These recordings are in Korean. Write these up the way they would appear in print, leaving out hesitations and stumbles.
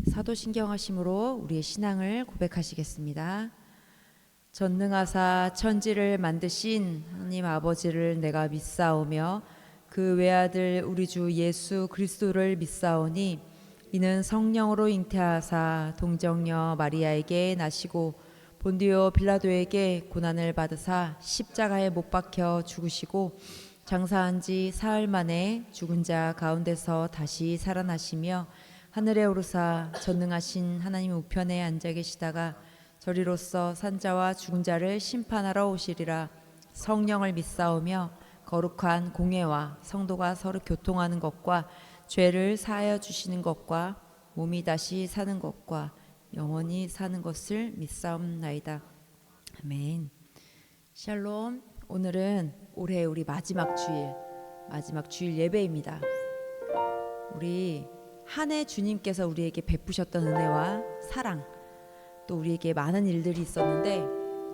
사도신경하심으로 우리의 신앙을 고백하시겠습니다. 전능하사 천지를 만드신 하나님 아버지를 내가 믿사오며 그 외아들 우리 주 예수 그리스도를 믿사오니 이는 성령으로 잉태하사 동정녀 마리아에게 나시고 본디오 빌라도에게 고난을 받으사 십자가에 못 박혀 죽으시고 장사한 지 사흘 만에 죽은 자 가운데서 다시 살아나시며 하늘에 오르사 전능하신 하나님 우편에 앉아 계시다가 저리로서 산자와 죽은 자를 심판하러 오시리라. 성령을 믿사오며 거룩한 공회와 성도가 서로 교통하는 것과 죄를 사하여 주시는 것과 몸이 다시 사는 것과 영원히 사는 것을 믿사옵나이다. 아멘. 샬롬. 오늘은 올해 우리 마지막 주일 예배입니다. 우리 한 해 주님께서 우리에게 베푸셨던 은혜와 사랑, 또 우리에게 많은 일들이 있었는데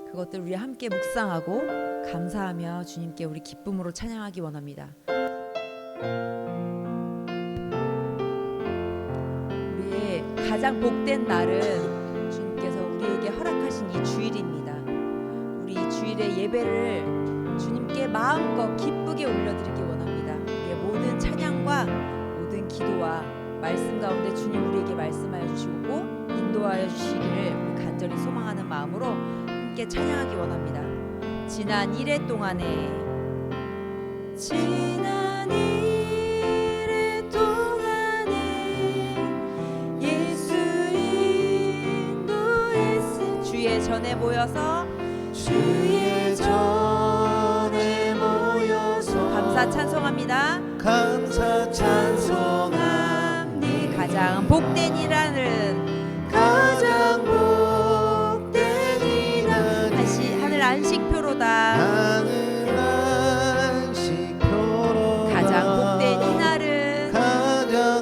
그것들 우리 함께 묵상하고 감사하며 주님께 우리 기쁨으로 찬양하기 원합니다. 우리의 가장 복된 날은 주님께서 우리에게 허락하신 이 주일입니다. 우리 이 주일의 예배를 주님께 마음껏 기쁘게 올려드리기 원합니다. 우리의 모든 찬양과 모든 기도와 말씀 가운데 주님 우리에게 말씀하여 주시고 인도하여 주시기를 우리 간절히 소망하는 마음으로 함께 찬양하기 원합니다. 지난 1회 동안에 예수 인도했으 주의 전에 모여서 감사 찬송합니다. 감사 찬송합니다. 가장 복된 이라는 하늘 안식표로다. 가장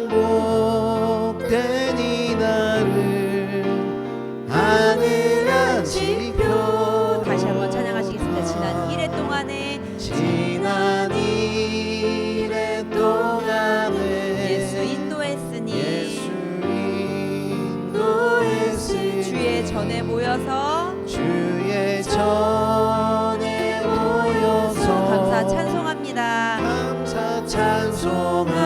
복된 이날은 하늘 안식표. 다시 한번 찬양하시겠습니다. 지난 1회 동안에 예수 인도했으니 주의 전에 모여서 감사 찬송합니다. 감사 찬송합니다.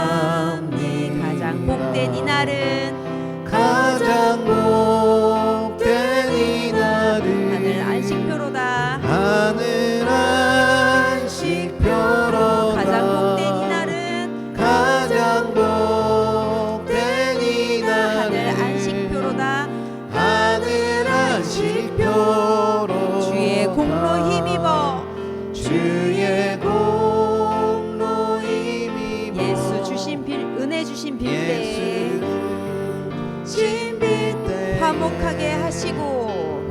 가장 복된 이날은 가장 복된 이날은 하늘 안식표로다. 하늘 안식표로다. 가장 복된 이날은 가장 복된 이날은 하늘 안식표로다. 하늘 안식표로다. 주의 공로 힘입어 예수 주신 은혜 주신 빌대 화목하게 하시고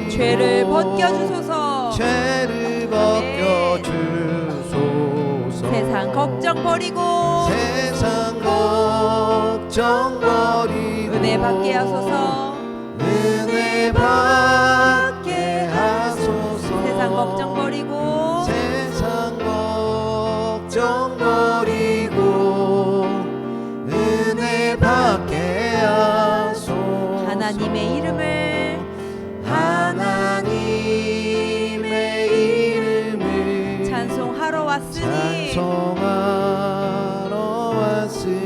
죄를 벗겨주소서. 세상 걱정 버리고 은혜 받게 하소서. 세상 걱정 버리고 은혜 받게 하소서. 하나님의 이름을 찬송하러 왔으니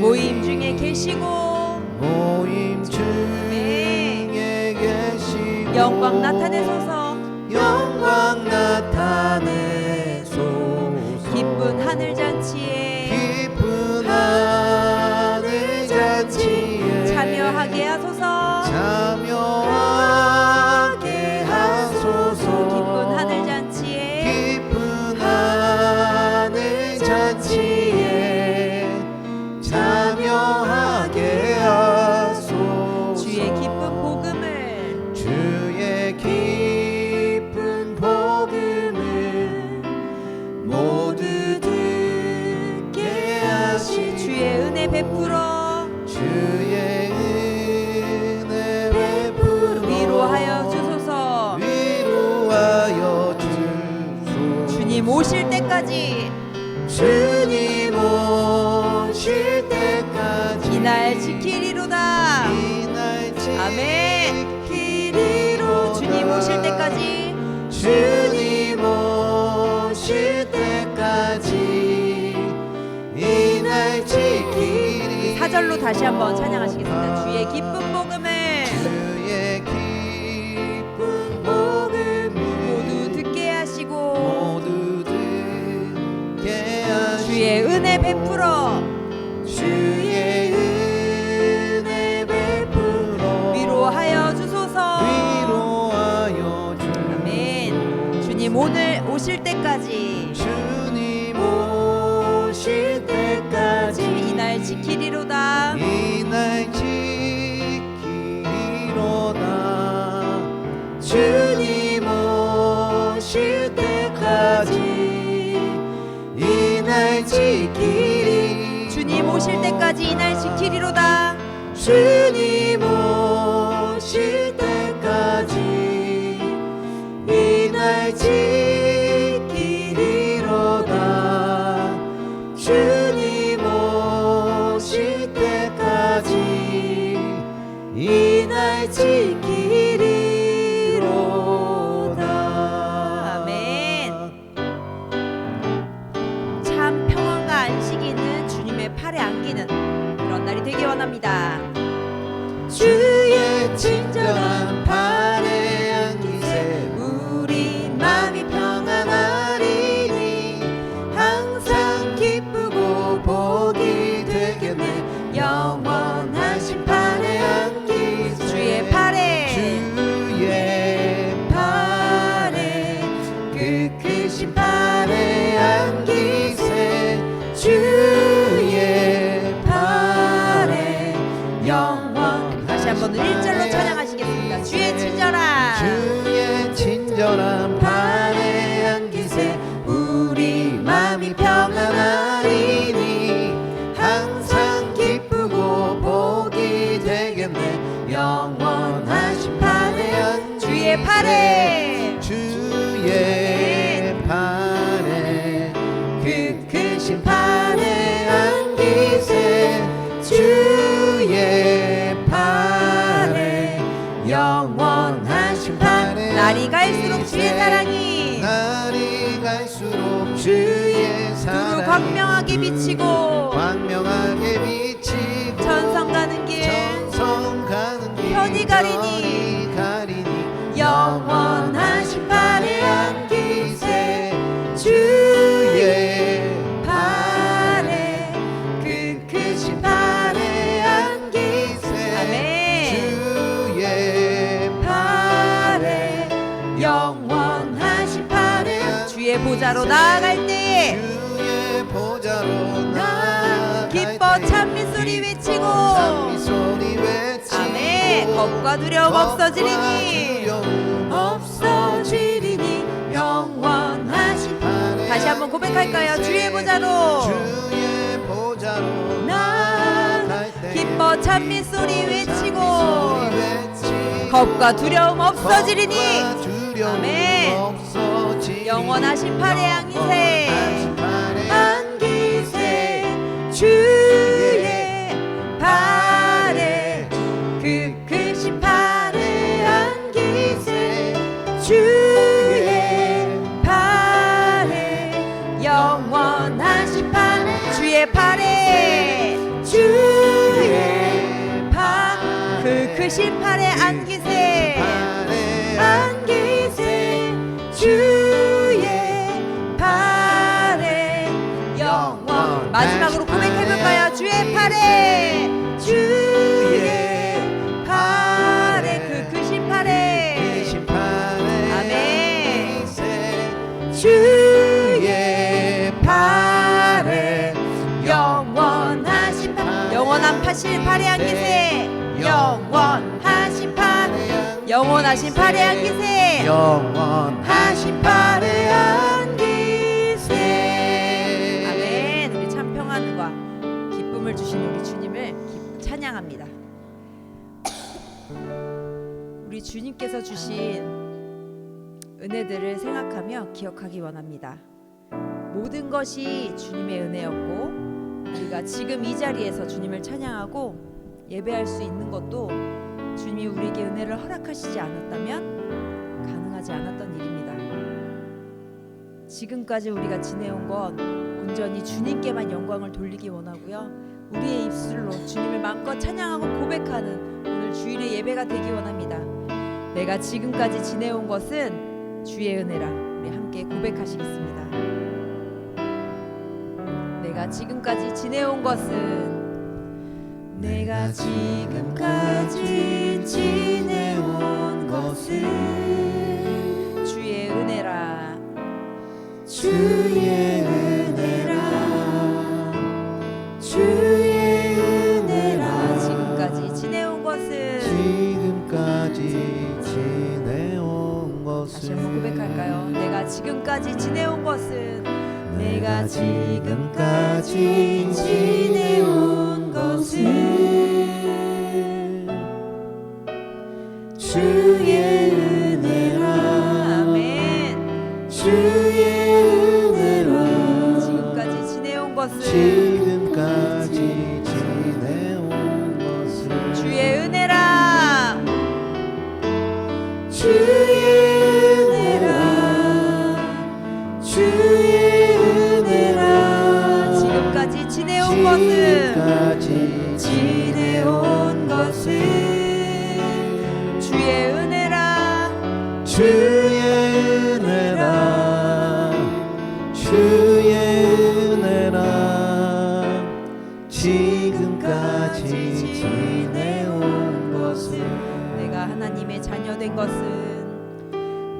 모임 중에 계시고 영광 나타내소서. 기쁜 하늘 잔치에 참여하게 하소서. 기쁜 하늘 잔치에 참여하게 하소서. 주의 기쁜 복음을 모두 듣게 하시. 주의 은혜 베풀어 위로하여 주소서. 주님 오실 때까지 주님 오실 때 때까지 이날 지키리로다. 이날 아멘. 지키리로다. 주님 오실 때까지, 주님 오실 때까지 이날 지키리. 사절로 다시 한번 찬양하시겠습니다. 주의 기쁜 복음을 주의 기쁜 복음을 모두 듣게 하시고 모두 듣게 하시고 주의 은혜 베풀어 주의 은혜 베풀어 위로하여 주소서. 위로하여 주소서. 아멘. 주님 오늘 오실 때까지, 주님 오실 때까지 이날 지키리로다. 이날 지키리로다. 주님 오실 때까지 이날 지키리. 주님 오실 때까지 이날 지키리로다. 주님 오실 때까지 이날 지키리로다. 주님 오실 때까지 이날 지키리로다. 아멘. 참 평안과 안식이 있는 주님의 팔에 안기는 그런 날이 되기 원합니다. 주의 친절한 팔에 안기세 우리 마음이 평안하리니 항상 기쁘고 복이 되겠네. 영원하신 팔에 안기세 주의 팔에, 주의 팔에 그 크신 팔에 안기세 주의 팔에 영원. 다시 한번 1절로 찬양하시겠습니다. 주의 친절한 주의 친절한 팔에 안기세 우리 마음이 평안하리니 항상 기쁘고 복이 되겠네. 영원하신 팔에 안기세 주의 팔에, 주의 팔에 그 크신 팔에 안기세 주의 팔에 영원하신 팔에 날이 갈수록 주의 사랑이 날이 갈수록 주의 사랑이 두루 광명하게 비치고 광명하게 비치고 천성 가는 길 천성 가는 길 편히 가리니 영원하신 팔에 안기세 주의 팔에 그 크신 팔에 안기세 아멘. 주의 팔에 영원하신 팔에 안기세 주의 보좌로 나아갈 때에 주의 보좌로 나아갈 기뻐 때 찬미 소리 외치고 찬미 소리 외치고 아멘. 겁과 두려움 없어지리니 없어지리니 영원하신 팔에 다시 한번 고백할까요? 주의 보좌로 주의 보좌로 나아갈 때 기뻐 찬미 소리 외치고 소리 외치고 겁과 두려움 없어지리니 겁과 두려움 아멘. 없어지리니 영원하신 팔에 안기세 영원하신 팔에 안기세 주의 팔에 그 크신 팔에 안기세 주의 팔에 영원하신 팔에 주의 팔에 주의 팔그 크신 팔에 안기세 안기세 주의 팔에 영원. 마지막으로 고백해볼까요? 주의 팔에 주의 팔에 그 크신 팔에 아멘. 주의 팔에 영원하신 팔 영원한 파실 팔에 안기세 영원하신 팔 영원하신 팔에 안기세 영원하신 팔에 안기세. 아멘. 우리 참 평안과 기쁨을 주신 우리 주님을 찬양합니다. 우리 주님께서 주신 은혜들을 생각하며 기억하기 원합니다. 모든 것이 주님의 은혜였고 우리가 지금 이 자리에서 주님을 찬양하고 예배할 수 있는 것도 주님이 우리에게 은혜를 허락하시지 않았다면 가능하지 않았던 일입니다. 지금까지 우리가 지내온 건 온전히 주님께만 영광을 돌리기 원하고요. 우리의 입술로 주님을 마음껏 찬양하고 고백하는 오늘 주일의 예배가 되기 원합니다. 내가 지금까지 지내온 것은 주의 은혜라. 우리 함께 고백하시겠습니다. 내가 지금까지 지내온 것은 내가 지금까지 지내온 것은 주의 은혜라. 주의 은혜라 주의 은혜라 지금까지 지내온 것은 지금까지 지내온 다시 한번 것은 고백할까요? 내가 지금까지 지내온 것은 내가 지금까지 지내온 것은 주의 은혜라 아멘. 주의 은혜라 지금까지 지내온 것은 지금까지 지내온 것은 주의 은혜라. 주의 은혜라 주의 은혜라 지금까지 지내온 것은 지금까지 지내온 것은 주의 은혜라. 주의 은혜라 주의 은혜라 지금까지 지내온 것은 내가 하나님의 자녀 된 것은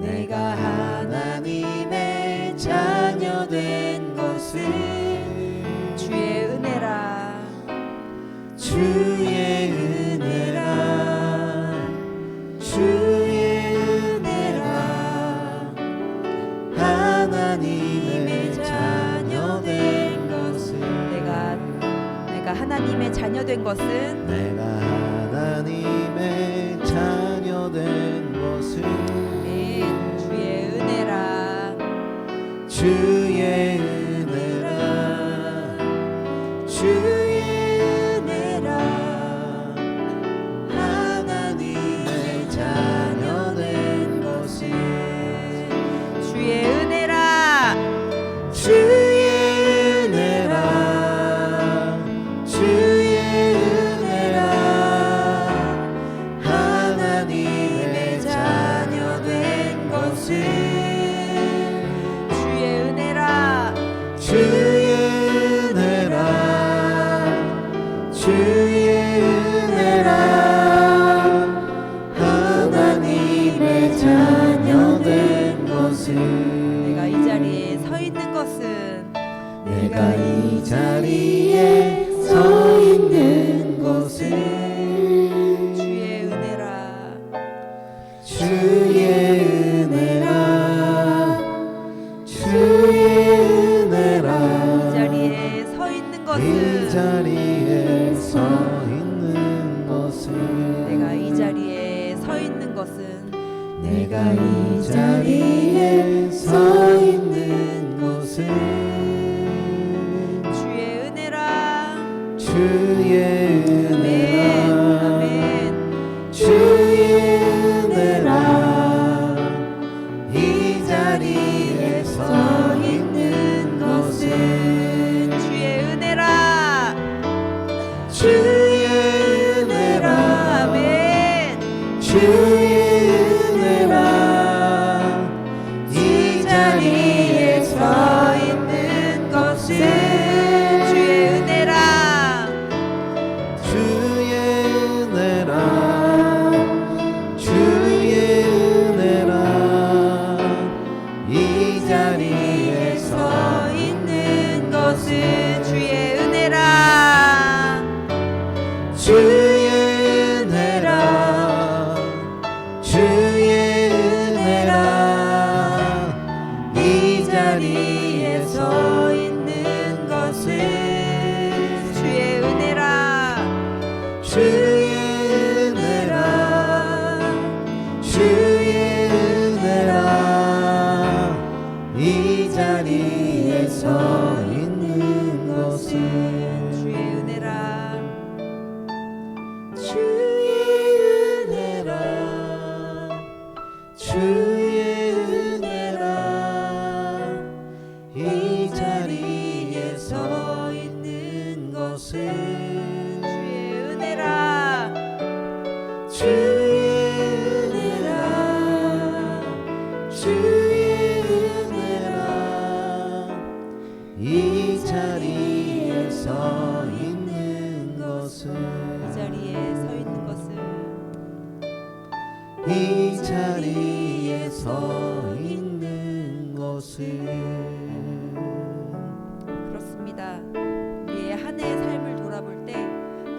내가 하나님의 자녀 된 것은 주의 은혜라. 주의 은혜라 주의 은혜라 하나님의 자녀 된 것은 내가 하나님의 자녀 된 것은 내가 하나님의 자녀 된 것은 주의 은혜라. 주의 은혜라 주의 은혜라 하나님의 자녀 된 것은 주의 은혜라. 주의 은혜라 주의 은혜라 하나님의 자녀 된 것은 주의 은혜라. 주의 은혜라 주의 은혜라 하나님의 자녀 된 것은 내가 이 자리에 서 있는 것은 내가 이 자리에 서 있는 것은 주의 은혜라. 주의 은혜라 주의 은혜라 이 자리에 서 있는 이 것은 자리에 서 있는 것은 내가 이 자리에 서 있는 것은 내가 이 자리에 서 있는 것은 주의 은혜라. 주의 아멘. 은혜라 아멘. 주의 은혜라 이 자리에 서 있는 것은 주의 은혜라. 주의 은혜라 아멘. 주의 은혜라 이 자리에 서 있는 것은 주의 은혜라. 주의 은혜라 주의 은혜라 이 자리에 서 있는 것은 주의 은혜라. 주의 은혜라 주의 은혜라 주의 은혜라 이 자리에 서 있는 것은 주의 은혜라 주의 은혜라 주의 은혜라 이 자리에 서 있는 것은 이 자리에 서 있는 것은 이 자리에 서 있는 것은 그렇습니다. 우리의 한 해의 삶을 돌아볼 때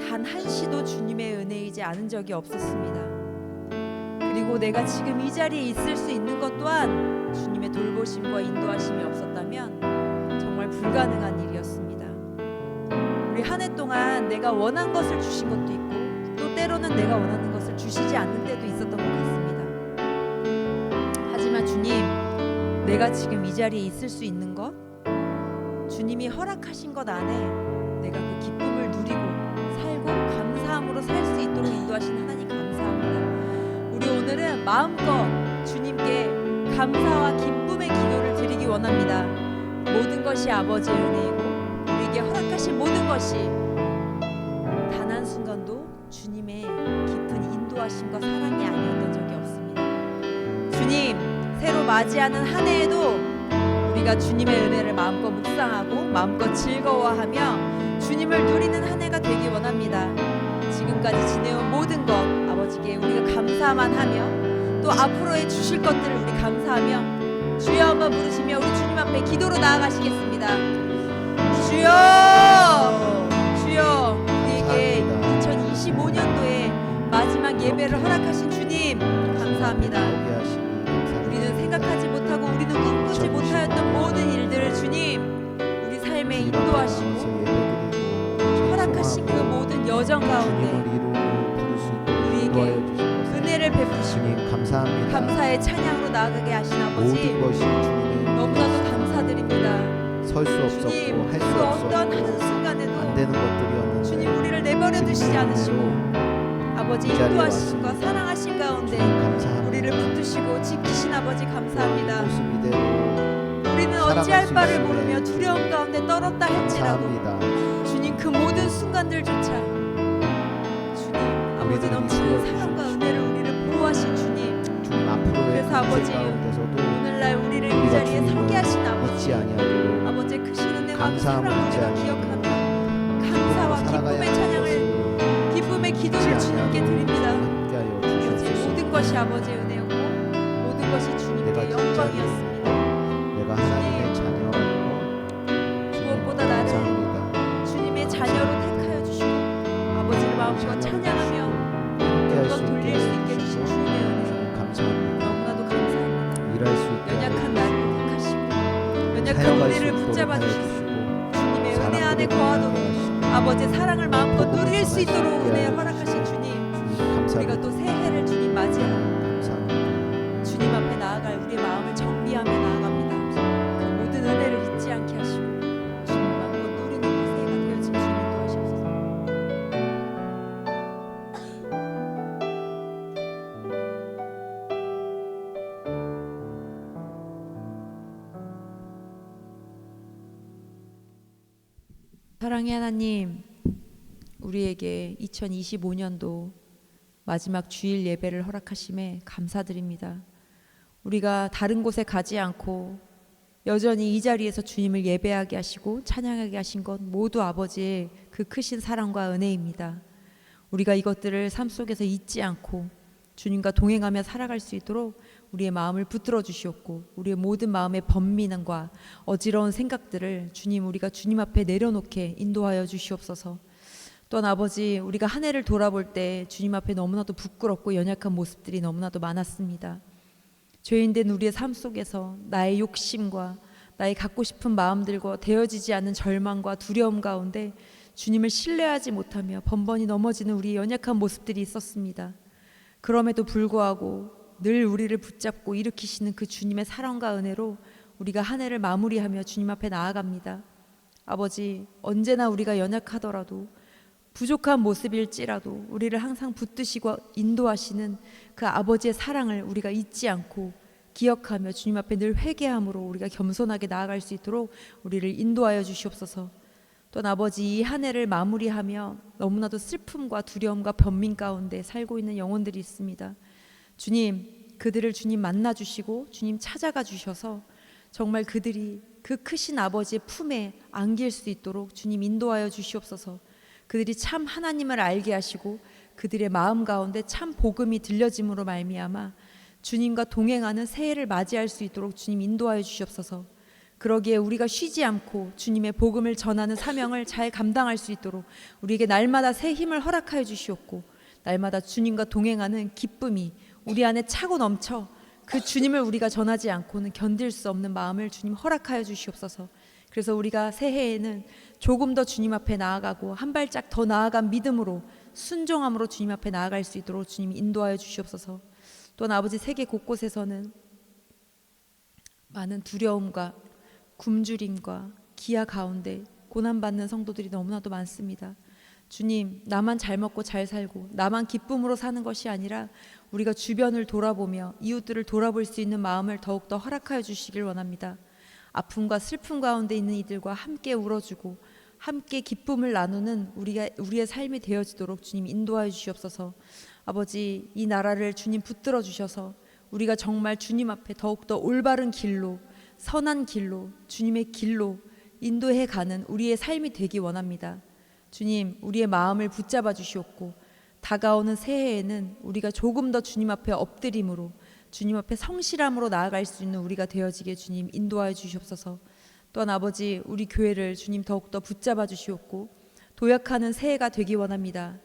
단 한시도 주님의 은혜이지 않은 적이 없었습니다. 그리고 내가 지금 이 자리에 있을 수 있는 것 또한 주님의 돌보심과 인도하심이 없었다면 정말 불가능한 일이었습니다. 우리 한 해 동안 내가 원한 것을 주신 것도 있고 또 때로는 내가 원하는 것을 주시지 않는 때도 있었던 것 같습니다. 하지만 주님, 내가 지금 이 자리에 있을 수 있는 것, 주님이 허락하신 것 안에 내가 그 기쁨을 누리고 살고 감사함으로 살 수 있도록 인도하신 하나님 감사합니다. 우리 오늘은 마음껏 주님께 감사와 기쁨의 기도를 드리기 원합니다. 모든 것이 아버지의 은혜이고 우리에게 허락하신 모든 것이 단 한순간도 주님의 깊은 인도하심과 사랑이 아니었던 적이 없습니다. 주님, 새로 맞이하는 한 해에도 우리가 주님의 은혜를 마음껏 묵상하고 마음껏 즐거워하며 주님을 누리는 한 해가 되기 원합니다. 지금까지 지내온 모든 것 아버지께 우리가 감사만 하며 또 앞으로의 주실 것들을 우리 감사하며 주여 한번 부르시며 우리 주님 앞에 기도로 나아가시겠습니다. 주여, 주여, 우리에게 2025년도에 마지막 예배를 허락하신 주님 감사합니다. 우리는 생각하지 못하고 우리는 꿈꾸지 못하였던 모든 일들을 주님 우리 삶에 인도하시고 허락하신 그 모든 여정 가운데 우리에게 은혜를 베푸시고 감사합니다. 감사의 찬양으로 나아가게 하신 아버지 모든 것이 주님의 너무나도 감사드립니다. 설 수 없었고 주님, 할 수 그 어떤 없었고 한순간에도 안 되는 것들이었는데 주님 우리를 내버려 두시지 않으시고 아버지 이 자리에 인도하심과 왔습니다. 사랑하신 가운데 감사합니다. 우리를 붙드시고 지키신 아버지 감사합니다. 모습 이대로 우리는 살아갈 어찌할 수 바를 있음에 모르며 두려움 가운데 떨었다 할지라도 감사합니다. 주님 그 모든 순간들조차 주님 아버지 우리들을 넘치는 이끌어 사랑과 주십시오. 은혜를 우리를 보호하신 주님 주님 앞으로의 그래서 아버지, 가운데서도 오늘날 우리를 이 우리가 자리에 주님을 서게 하신 잊지 아버지 아니하도록 아버지의 크신 은혜와 그 감사함을 사랑을 잊지 우리가 아니하도록 기억하며 감사와 살아가야 기쁨의 할 찬양을 것을 기쁨의 잊지 기도를 주님께 아니하도록 드립니다. 함께하여 아버지 주시옵소서. 모든 것이 아버지의 은혜였고 모든 것이 내가 주님께 진짜 영광이었습니다. 내가 하나님의 자녀라고 무엇보다 나를 감사합니다. 주님의 자녀로 택하여 주시고 아버지를 마음껏 찬양하며 함께할 것 수 있게 돌릴 수 있게 해주신 해주시고 주님의 은혜 감사합니다. 너무나도 감사합니다. 일할 수 있게 연약한 나를 택하시고 연약한 사역할 수 우리를 있도록 붙잡아 하여 주시고 주시고 주님의 은혜 안에 사랑으로 거하도록 함께하시고 아버지의 사랑을 마음껏 누릴 수 있도록 복음을 은혜 전할 수 허락하신 주님 주님 우리가 감사합니다. 또 새해를 주님 맞이하고 감사합니다. 주님 앞에 나아갈 우리의 마음을 정비하며 나아갑니다. 그 모든 은혜를 잊지 않게 하시고 주님 마음껏 누리는 그 새해가 되어진 주님 도와주옵소서. 사랑의 하나님, 우리에게 2025년도 마지막 주일 예배를 허락하심에 감사드립니다. 우리가 다른 곳에 가지 않고 여전히 이 자리에서 주님을 예배하게 하시고 찬양하게 하신 것 모두 아버지의 그 크신 사랑과 은혜입니다. 우리가 이것들을 삶 속에서 잊지 않고 주님과 동행하며 살아갈 수 있도록 우리의 마음을 붙들어 주시옵고 우리의 모든 마음의 번민과 어지러운 생각들을 주님 우리가 주님 앞에 내려놓게 인도하여 주시옵소서. 또한 아버지 우리가 한 해를 돌아볼 때 주님 앞에 너무나도 부끄럽고 연약한 모습들이 너무나도 많았습니다. 죄인된 우리의 삶 속에서 나의 욕심과 나의 갖고 싶은 마음들과 되어지지 않는 절망과 두려움 가운데 주님을 신뢰하지 못하며 번번이 넘어지는 우리의 연약한 모습들이 있었습니다. 그럼에도 불구하고 늘 우리를 붙잡고 일으키시는 그 주님의 사랑과 은혜로 우리가 한 해를 마무리하며 주님 앞에 나아갑니다. 아버지 언제나 우리가 연약하더라도 부족한 모습일지라도 우리를 항상 붙드시고 인도하시는 그 아버지의 사랑을 우리가 잊지 않고 기억하며 주님 앞에 늘 회개함으로 우리가 겸손하게 나아갈 수 있도록 우리를 인도하여 주시옵소서. 또한 아버지, 이 한 해를 마무리하며 너무나도 슬픔과 두려움과 변민 가운데 살고 있는 영혼들이 있습니다. 주님, 그들을 주님 만나 주시고 주님 찾아가 주셔서 정말 그들이 그 크신 아버지의 품에 안길 수 있도록 주님 인도하여 주시옵소서. 그들이 참 하나님을 알게 하시고 그들의 마음 가운데 참 복음이 들려짐으로 말미암아 주님과 동행하는 새해를 맞이할 수 있도록 주님 인도하여 주시옵소서. 그러기에 우리가 쉬지 않고 주님의 복음을 전하는 사명을 잘 감당할 수 있도록 우리에게 날마다 새 힘을 허락하여 주시옵고, 날마다 주님과 동행하는 기쁨이 우리 안에 차고 넘쳐 그 주님을 우리가 전하지 않고는 견딜 수 없는 마음을 주님 허락하여 주시옵소서. 그래서 우리가 새해에는 조금 더 주님 앞에 나아가고 한 발짝 더 나아간 믿음으로 순종함으로 주님 앞에 나아갈 수 있도록 주님 인도하여 주시옵소서. 또한 아버지, 세계 곳곳에서는 많은 두려움과 굶주림과 기아 가운데 고난받는 성도들이 너무나도 많습니다. 주님, 나만 잘 먹고 잘 살고 나만 기쁨으로 사는 것이 아니라 우리가 주변을 돌아보며 이웃들을 돌아볼 수 있는 마음을 더욱더 허락하여 주시길 원합니다. 아픔과 슬픔 가운데 있는 이들과 함께 울어주고 함께 기쁨을 나누는 우리의 삶이 되어지도록 주님 인도하여 주시옵소서. 아버지, 이 나라를 주님 붙들어 주셔서 우리가 정말 주님 앞에 더욱더 올바른 길로, 선한 길로, 주님의 길로 인도해 가는 우리의 삶이 되기 원합니다. 주님, 우리의 마음을 붙잡아 주시옵고 다가오는 새해에는 우리가 조금 더 주님 앞에 엎드림으로, 주님 앞에 성실함으로 나아갈 수 있는 우리가 되어지게 주님 인도하여 주시옵소서. 또한 아버지, 우리 교회를 주님 더욱더 붙잡아 주시옵고 도약하는 새해가 되기 원합니다.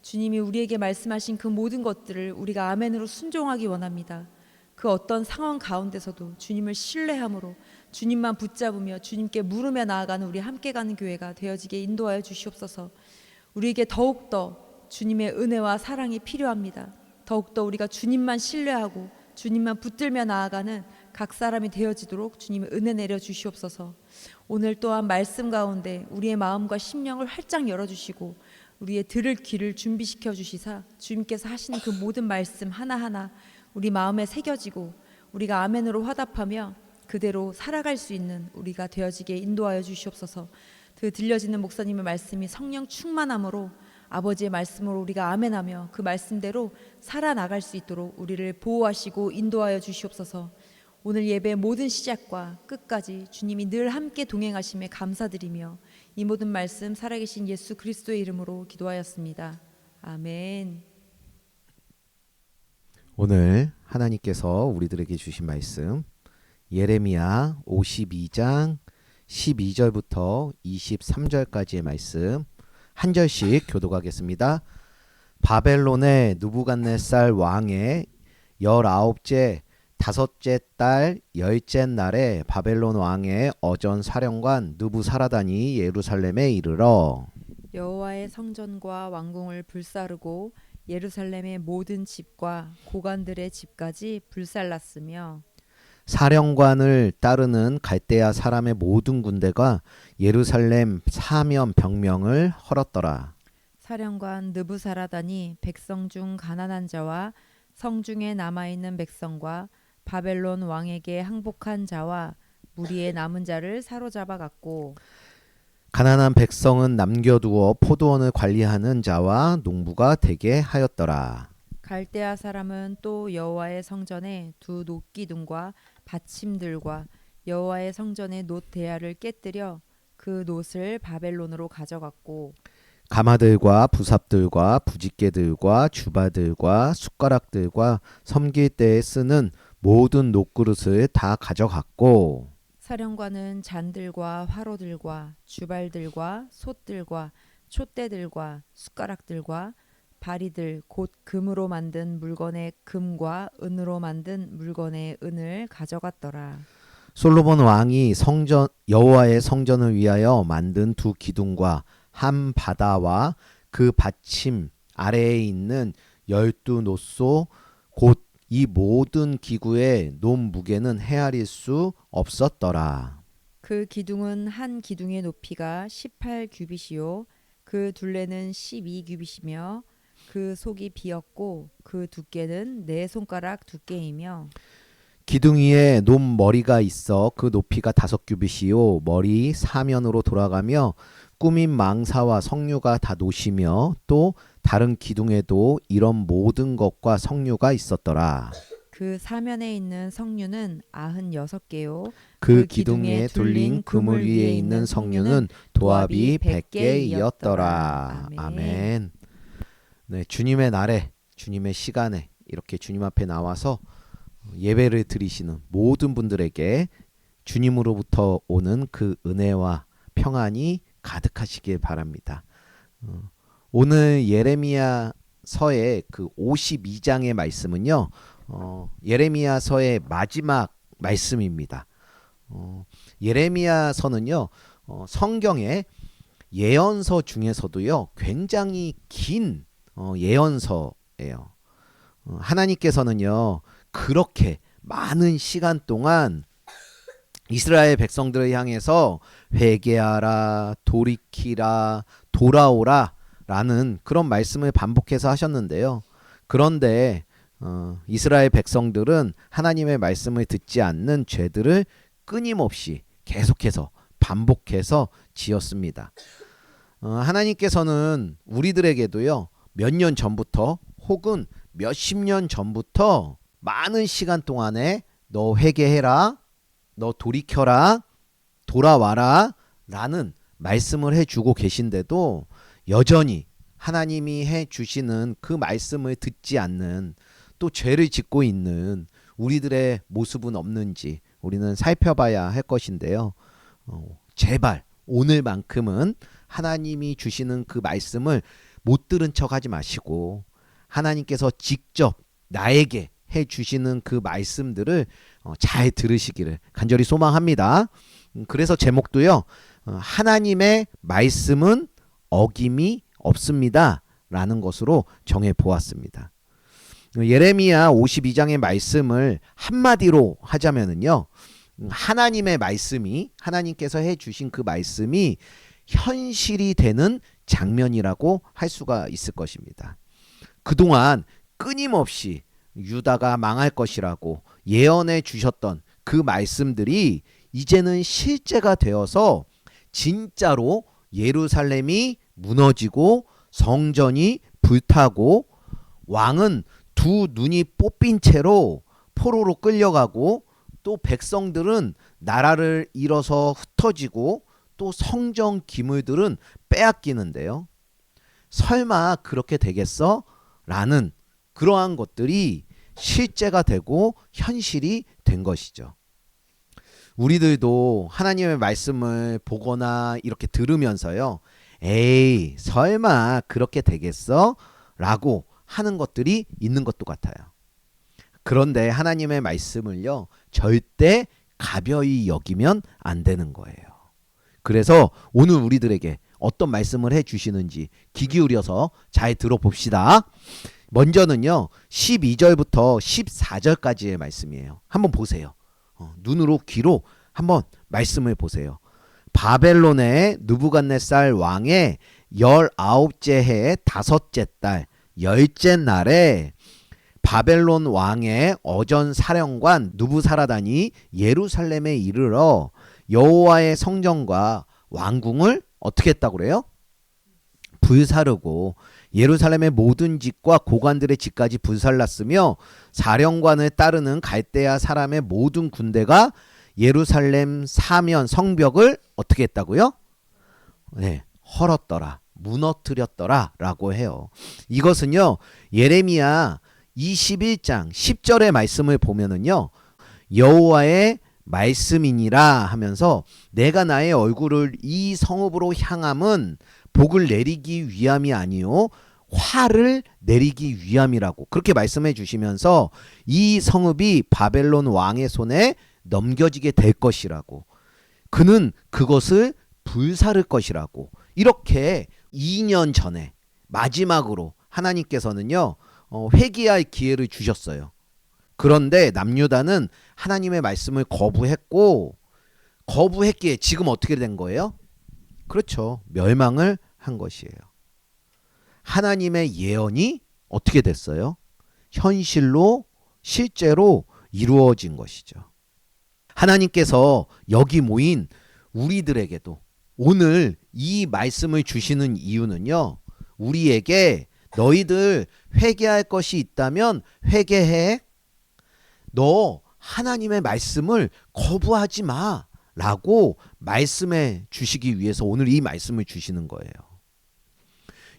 주님이 우리에게 말씀하신 그 모든 것들을 우리가 아멘으로 순종하기 원합니다. 그 어떤 상황 가운데서도 주님을 신뢰함으로 주님만 붙잡으며 주님께 물으며 나아가는 우리 함께 가는 교회가 되어지게 인도하여 주시옵소서. 우리에게 더욱더 주님의 은혜와 사랑이 필요합니다. 더욱더 우리가 주님만 신뢰하고 주님만 붙들며 나아가는 각 사람이 되어지도록 주님의 은혜 내려 주시옵소서. 오늘 또한 말씀 가운데 우리의 마음과 심령을 활짝 열어주시고 우리의 들을 귀를 준비시켜 주시사 주님께서 하시는 그 모든 말씀 하나하나 우리 마음에 새겨지고 우리가 아멘으로 화답하며 그대로 살아갈 수 있는 우리가 되어지게 인도하여 주시옵소서. 그 들려지는 목사님의 말씀이 성령 충만함으로 아버지의 말씀으로 우리가 아멘하며 그 말씀대로 살아나갈 수 있도록 우리를 보호하시고 인도하여 주시옵소서. 오늘 예배 모든 시작과 끝까지 주님이 늘 함께 동행하심에 감사드리며 이 모든 말씀 살아계신 예수 그리스도의 이름으로 기도하였습니다. 아멘. 오늘 하나님께서 우리들에게 주신 말씀 예레미야 52장 12절부터 23절까지의 말씀 한 절씩 교독하겠습니다. 바벨론의 느부갓네살 왕의 19째 다섯째 달 열째 날에 바벨론 왕의 어전 사령관 느부사라단이 예루살렘에 이르러 여호와의 성전과 왕궁을 불사르고 예루살렘의 모든 집과 고관들의 집까지 불살랐으며 사령관을 따르는 갈대아 사람의 모든 군대가 예루살렘 사면 병명을 헐었더라. 사령관 느부사라단이 백성 중 가난한 자와 성중에 남아있는 백성과 바벨론 왕에게 항복한 자와 무리의 남은 자를 사로잡아 갔고 가난한 백성은 남겨두어 포도원을 관리하는 자와 농부가 되게 하였더라. 갈대아 사람은 또 여호와의 성전에 두 놋기둥과 받침들과 여호와의 성전의 놋 대야를 깨뜨려 그 놋을 바벨론으로 가져갔고 가마들과 부삽들과 부집개들과 주바들과 숟가락들과 섬길 때에 쓰는 모든 놋그릇을 다 가져갔고 사령관은 잔들과 화로들과 주발들과 솥들과 촛대들과 숟가락들과 바리들 곧 금으로 만든 물건의 금과 은으로 만든 물건의 은을 가져갔더라. 솔로몬 왕이 성전 여호와의 성전을 위하여 만든 두 기둥과 한 바다와 그 받침 아래에 있는 12놋소 곧 이 모든 기구의 놋 무게는 헤아릴 수 없었더라. 그 기둥은 한 기둥의 높이가 18규빗이요 그 둘레는 12규빗이며 그 속이 비었고 그 두께는 네 손가락 두께이며 기둥 위에 논 머리가 있어 그 높이가 5규빗이요 머리 사면으로 돌아가며 꾸민 망사와 석류가 다 노시며 또 다른 기둥에도 이런 모든 것과 석류가 있었더라. 그 사면에 있는 석류는 96개요 그 기둥에 둘린 그물 위에 있는 석류는 도합이 100개이었더라. 아멘. 아멘. 네, 주님의 날에 주님의 시간에 이렇게 주님 앞에 나와서 예배를 드리시는 모든 분들에게 주님으로부터 오는 그 은혜와 평안이 가득하시길 바랍니다. 오늘 예레미야서의 그 52장의 말씀은요. 예레미야서의 마지막 말씀입니다. 예레미야서는요. 성경의 예언서 중에서도요. 굉장히 긴 예언서예요. 하나님께서는요. 그렇게 많은 시간 동안 이스라엘 백성들을 향해서 회개하라, 돌이키라, 돌아오라 라는 그런 말씀을 반복해서 하셨는데요. 그런데 이스라엘 백성들은 하나님의 말씀을 듣지 않는 죄들을 끊임없이 계속해서 반복해서 지었습니다. 하나님께서는 우리들에게도요. 몇 년 전부터 혹은 몇십 년 전부터 많은 시간 동안에 너 회개해라, 너 돌이켜라, 돌아와라 라는 말씀을 해주고 계신데도 여전히 하나님이 해주시는 그 말씀을 듣지 않는 또 죄를 짓고 있는 우리들의 모습은 없는지 우리는 살펴봐야 할 것인데요. 제발 오늘만큼은 하나님이 주시는 그 말씀을 못 들은 척 하지 마시고 하나님께서 직접 나에게 해주시는 그 말씀들을 잘 들으시기를 간절히 소망합니다. 그래서 제목도요. 하나님의 말씀은 어김이 없습니다. 라는 것으로 정해보았습니다. 예레미야 52장의 말씀을 한마디로 하자면은요. 하나님의 말씀이 하나님께서 해주신 그 말씀이 현실이 되는 장면이라고 할 수가 있을 것입니다. 그동안 끊임없이 유다가 망할 것이라고 예언해 주셨던 그 말씀들이 이제는 실제가 되어서 진짜로 예루살렘이 무너지고 성전이 불타고 왕은 두 눈이 뽑힌 채로 포로로 끌려가고 또 백성들은 나라를 잃어서 흩어지고 또 성전 기물들은 빼앗기는데요. 설마 그렇게 되겠어? 라는 그러한 것들이 실제가 되고 현실이 된 것이죠. 우리들도 하나님의 말씀을 보거나 이렇게 들으면서요. 에이, 설마 그렇게 되겠어? 라고 하는 것들이 있는 것도 같아요. 그런데 하나님의 말씀을요. 절대 가벼이 여기면 안 되는 거예요. 그래서 오늘 우리들에게 어떤 말씀을 해주시는지 귀 기울여서 잘 들어봅시다. 먼저는요. 12절부터 14절까지의 말씀이에요. 한번 보세요. 눈으로 귀로 한번 말씀을 보세요. 바벨론의 느부갓네살 왕의 19째 해의 5째 달 10째 날에 바벨론 왕의 어전 사령관 느부사라단이 예루살렘에 이르러 여호와의 성전과 왕궁을 어떻게 했다고 그래요? 불사르고 예루살렘의 모든 집과 고관들의 집까지 불살랐으며 사령관을 따르는 갈대아 사람의 모든 군대가 예루살렘 사면 성벽을 어떻게 했다고요? 네, 헐었더라, 무너뜨렸더라 라고 해요. 이것은요 예레미야 21장 10절의 말씀을 보면은요 여호와의 말씀이니라 하면서 내가 나의 얼굴을 이 성읍으로 향함은 복을 내리기 위함이 아니요 화를 내리기 위함이라고 그렇게 말씀해 주시면서 이 성읍이 바벨론 왕의 손에 넘겨지게 될 것이라고 그는 그것을 불사를 것이라고 이렇게 2년 전에 마지막으로 하나님께서는요 회개할 기회를 주셨어요. 그런데 남유다는 하나님의 말씀을 거부했고 거부했기에 지금 어떻게 된 거예요? 그렇죠. 멸망을 한 것이에요. 하나님의 예언이 어떻게 됐어요? 현실로 실제로 이루어진 것이죠. 하나님께서 여기 모인 우리들에게도 오늘 이 말씀을 주시는 이유는요. 우리에게 너희들 회개할 것이 있다면 회개해. 너 하나님의 말씀을 거부하지 마 라고 말씀해 주시기 위해서 오늘 이 말씀을 주시는 거예요.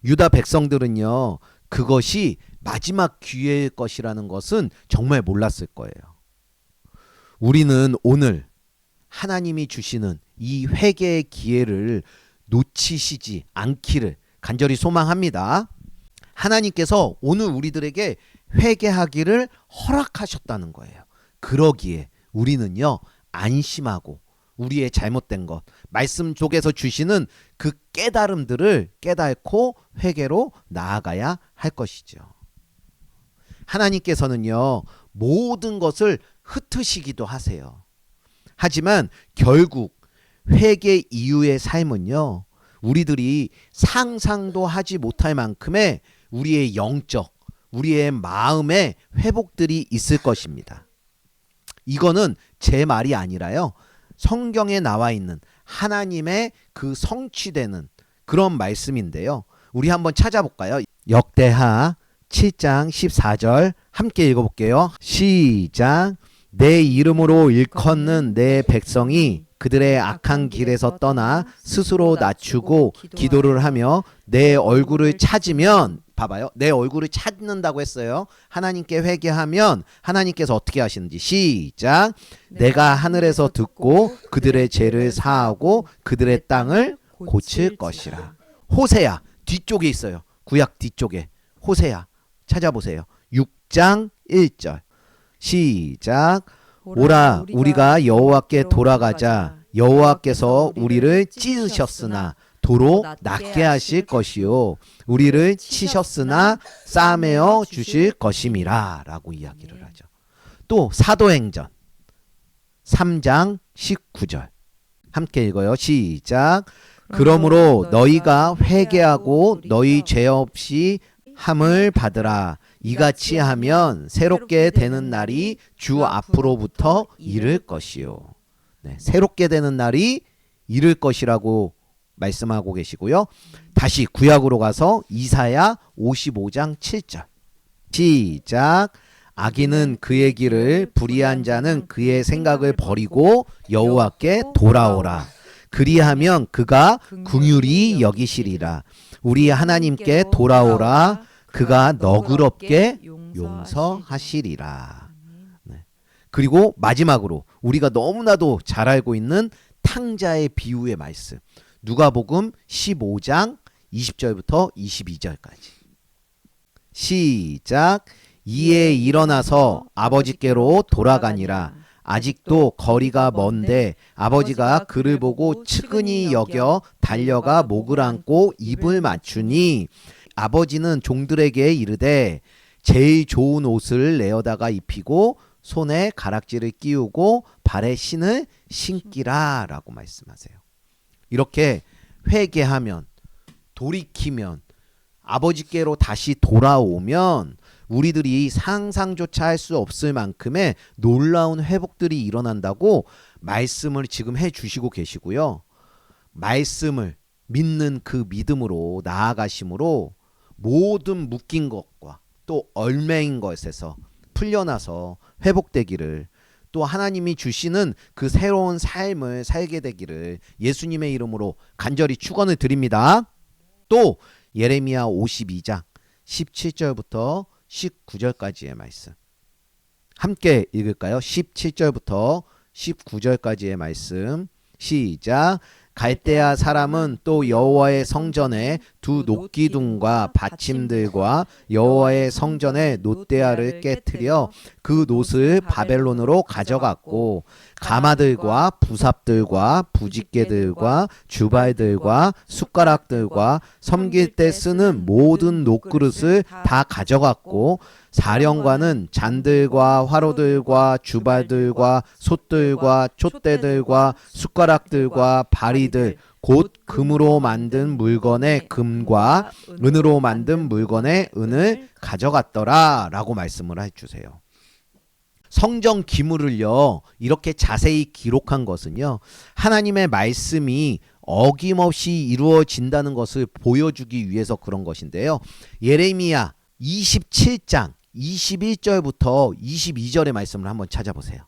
유다 백성들은요. 그것이 마지막 기회일 것이라는 것은 정말 몰랐을 거예요. 우리는 오늘 하나님이 주시는 이 회개의 기회를 놓치시지 않기를 간절히 소망합니다. 하나님께서 오늘 우리들에게 회개하기를 허락하셨다는 거예요. 그러기에 우리는요 안심하고 우리의 잘못된 것 말씀 속에서 주시는 그 깨달음들을 깨닫고 회개로 나아가야 할 것이죠. 하나님께서는요 모든 것을 흩으시기도 하세요. 하지만 결국 회개 이후의 삶은요 우리들이 상상도 하지 못할 만큼의 우리의 영적, 우리의 마음의 회복들이 있을 것입니다. 이거는 제 말이 아니라요. 성경에 나와 있는 하나님의 그 성취되는 그런 말씀인데요. 우리 한번 찾아볼까요? 역대하 7장 14절 함께 읽어볼게요. 시작. 내 이름으로 일컫는 내 백성이 그들의 악한 길에서 떠나 스스로 낮추고 기도를 하며 내 얼굴을 찾으면 봐봐요. 내 얼굴을 찾는다고 했어요. 하나님께 회개하면 하나님께서 어떻게 하시는지 시작. 내가 하늘에서 듣고 그들의 죄를 사하고 그들의 땅을 고칠 것이라. 호세야 뒤쪽에 있어요. 구약 뒤쪽에 호세야 찾아보세요. 6장 1절 시작. 오라 우리가 여호와께 돌아가자. 여호와께서 우리를 찢으셨으나 도로 낫게 하실 것이요 우리를 치셨으나 싸매어 주실 것임이라 라고 이야기를 하죠. 또 사도행전 3장 19절 함께 읽어요. 시작. 그러므로 너희가 회개하고 너희 죄 없이 함을 받으라. 이같이 하면 새롭게 되는 날이 주 앞으로부터 이를 것이요. 네, 새롭게 되는 날이 이를 것이라고 말씀하고 계시고요. 다시 구약으로 가서 이사야 55장 7절 시작. 악인은 그의 길을 불의한 자는 그의 생각을 버리고 여호와께 돌아오라. 그리하면 그가 긍휼히 여기시리라. 우리 하나님께 돌아오라. 그가 너그럽게 용서하시리라. 네. 그리고 마지막으로 우리가 너무나도 잘 알고 있는 탕자의 비유의 말씀 누가복음 15장 20절부터 22절까지 시작. 이에 일어나서 아버지께로 돌아가니라. 아직도 거리가 먼데 아버지가 그를 보고 측은히 여겨 달려가 목을 안고 입을 맞추니 아버지는 종들에게 이르되 제일 좋은 옷을 내어다가 입히고 손에 가락지를 끼우고 발에 신을 신기라 라고 말씀하세요. 이렇게 회개하면 돌이키면 아버지께로 다시 돌아오면 우리들이 상상조차 할 수 없을 만큼의 놀라운 회복들이 일어난다고 말씀을 지금 해주시고 계시고요. 말씀을 믿는 그 믿음으로 나아가심으로 모든 묶인 것과 또 얼매인 것에서 풀려나서 회복되기를 또 하나님이 주시는 그 새로운 삶을 살게 되기를 예수님의 이름으로 간절히 축원을 드립니다. 또 예레미야 52장 17절부터 19절까지의 말씀 함께 읽을까요? 17절부터 19절까지의 말씀 시작. 갈대아 사람은 또 여호와의 성전에 두 녹기둥과 받침들과 여호와의 성전의 놋대야를 깨트려 그 놋을 바벨론으로 가져갔고 가마들과 부삽들과 부집개들과 주발들과 숟가락들과 섬길 때 쓰는 모든 놋그릇을 다 가져갔고 사령관은 잔들과 화로들과 주발들과 솥들과 촛대들과 숟가락들과 바리들 곧 금으로 만든 물건의 금과 은으로 만든 물건의 은을 가져갔더라 라고 말씀을 해주세요. 성경 기물을요 이렇게 자세히 기록한 것은요 하나님의 말씀이 어김없이 이루어진다는 것을 보여주기 위해서 그런 것인데요. 예레미야 27장 21절부터 22절의 말씀을 한번 찾아보세요.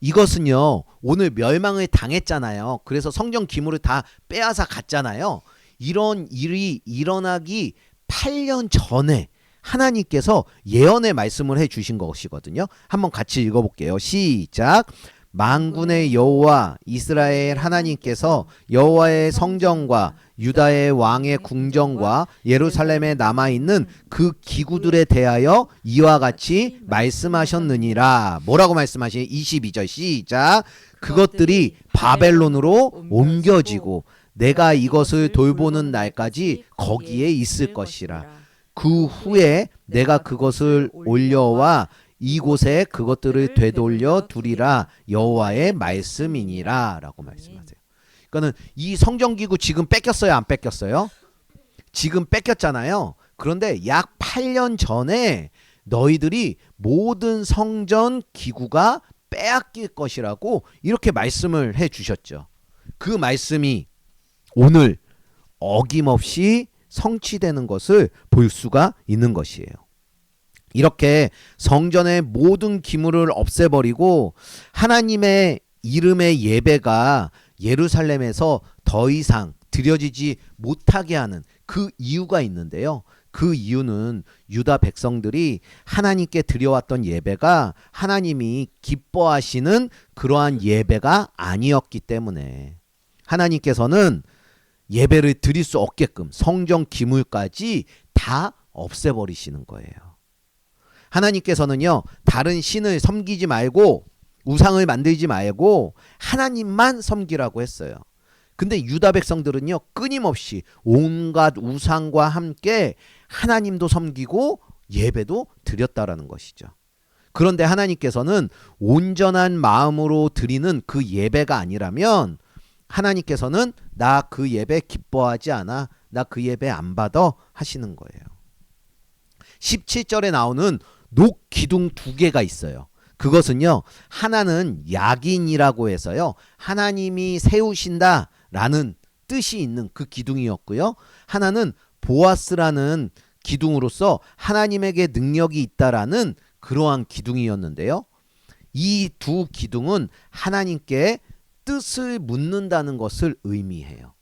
이것은요 오늘 멸망을 당했잖아요. 그래서 성경 기물을 다 빼앗아 갔잖아요. 이런 일이 일어나기 8년 전에 하나님께서 예언의 말씀을 해주신 것이거든요. 한번 같이 읽어볼게요. 시작. 만군의 여호와 이스라엘 하나님께서 여호와의 성전과 유다의 왕의 궁정과 예루살렘에 남아있는 그 기구들에 대하여 이와 같이 말씀하셨느니라. 뭐라고 말씀하시니? 22절 시작. 그것들이 바벨론으로 옮겨지고 내가 이것을 돌보는 날까지 거기에 있을 것이라. 그 후에 내가 그것을 올려와 이곳에 그것들을 되돌려 두리라 여호와의 말씀이니라 라고 말씀하세요. 그러니까는 이 성전기구 지금 뺏겼어요 안 뺏겼어요? 지금 뺏겼잖아요. 그런데 약 8년 전에 너희들이 모든 성전 기구가 빼앗길 것이라고 이렇게 말씀을 해 주셨죠. 그 말씀이 오늘 어김없이 성취되는 것을 볼 수가 있는 것이에요. 이렇게 성전의 모든 기물을 없애버리고 하나님의 이름의 예배가 예루살렘에서 더 이상 드려지지 못하게 하는 그 이유가 있는데요. 그 이유는 유다 백성들이 하나님께 드려왔던 예배가 하나님이 기뻐하시는 그러한 예배가 아니었기 때문에 하나님께서는 예배를 드릴 수 없게끔 성전 기물까지 다 없애버리시는 거예요. 하나님께서는요 다른 신을 섬기지 말고 우상을 만들지 말고 하나님만 섬기라고 했어요. 근데 유다 백성들은요 끊임없이 온갖 우상과 함께 하나님도 섬기고 예배도 드렸다라는 것이죠. 그런데 하나님께서는 온전한 마음으로 드리는 그 예배가 아니라면 하나님께서는 나 그 예배 기뻐하지 않아, 나 그 예배 안 받아 하시는 거예요. 17절에 나오는 녹 기둥 두 개가 있어요. 그것은요 하나는 야긴이라고 해서요 하나님이 세우신다라는 뜻이 있는 그 기둥이었고요. 하나는 보아스라는 기둥으로서 하나님에게 능력이 있다라는 그러한 기둥이었는데요. 이 두 기둥은 하나님께 뜻을 묻는다는 것을 의미해요.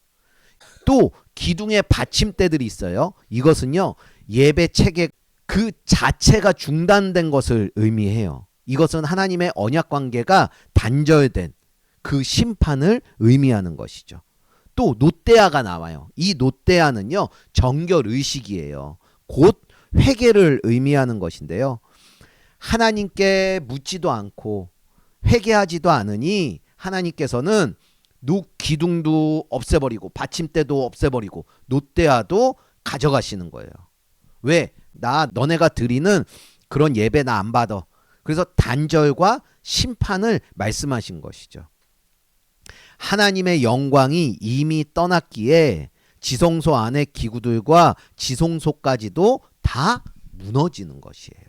또 기둥의 받침대들이 있어요. 이것은요 예배 체계 그 자체가 중단된 것을 의미해요. 이것은 하나님의 언약 관계가 단절된 그 심판을 의미하는 것이죠. 또 노떼아가 나와요. 이 노떼아는요 정결 의식이에요. 곧 회개를 의미하는 것인데요. 하나님께 묻지도 않고 회개하지도 않으니 하나님께서는 녹 기둥도 없애버리고 받침대도 없애버리고 노떼아도 가져가시는 거예요. 왜? 나 너네가 드리는 그런 예배 나 안 받아. 그래서 단절과 심판을 말씀하신 것이죠. 하나님의 영광이 이미 떠났기에 지성소 안의 기구들과 지성소까지도 다 무너지는 것이에요.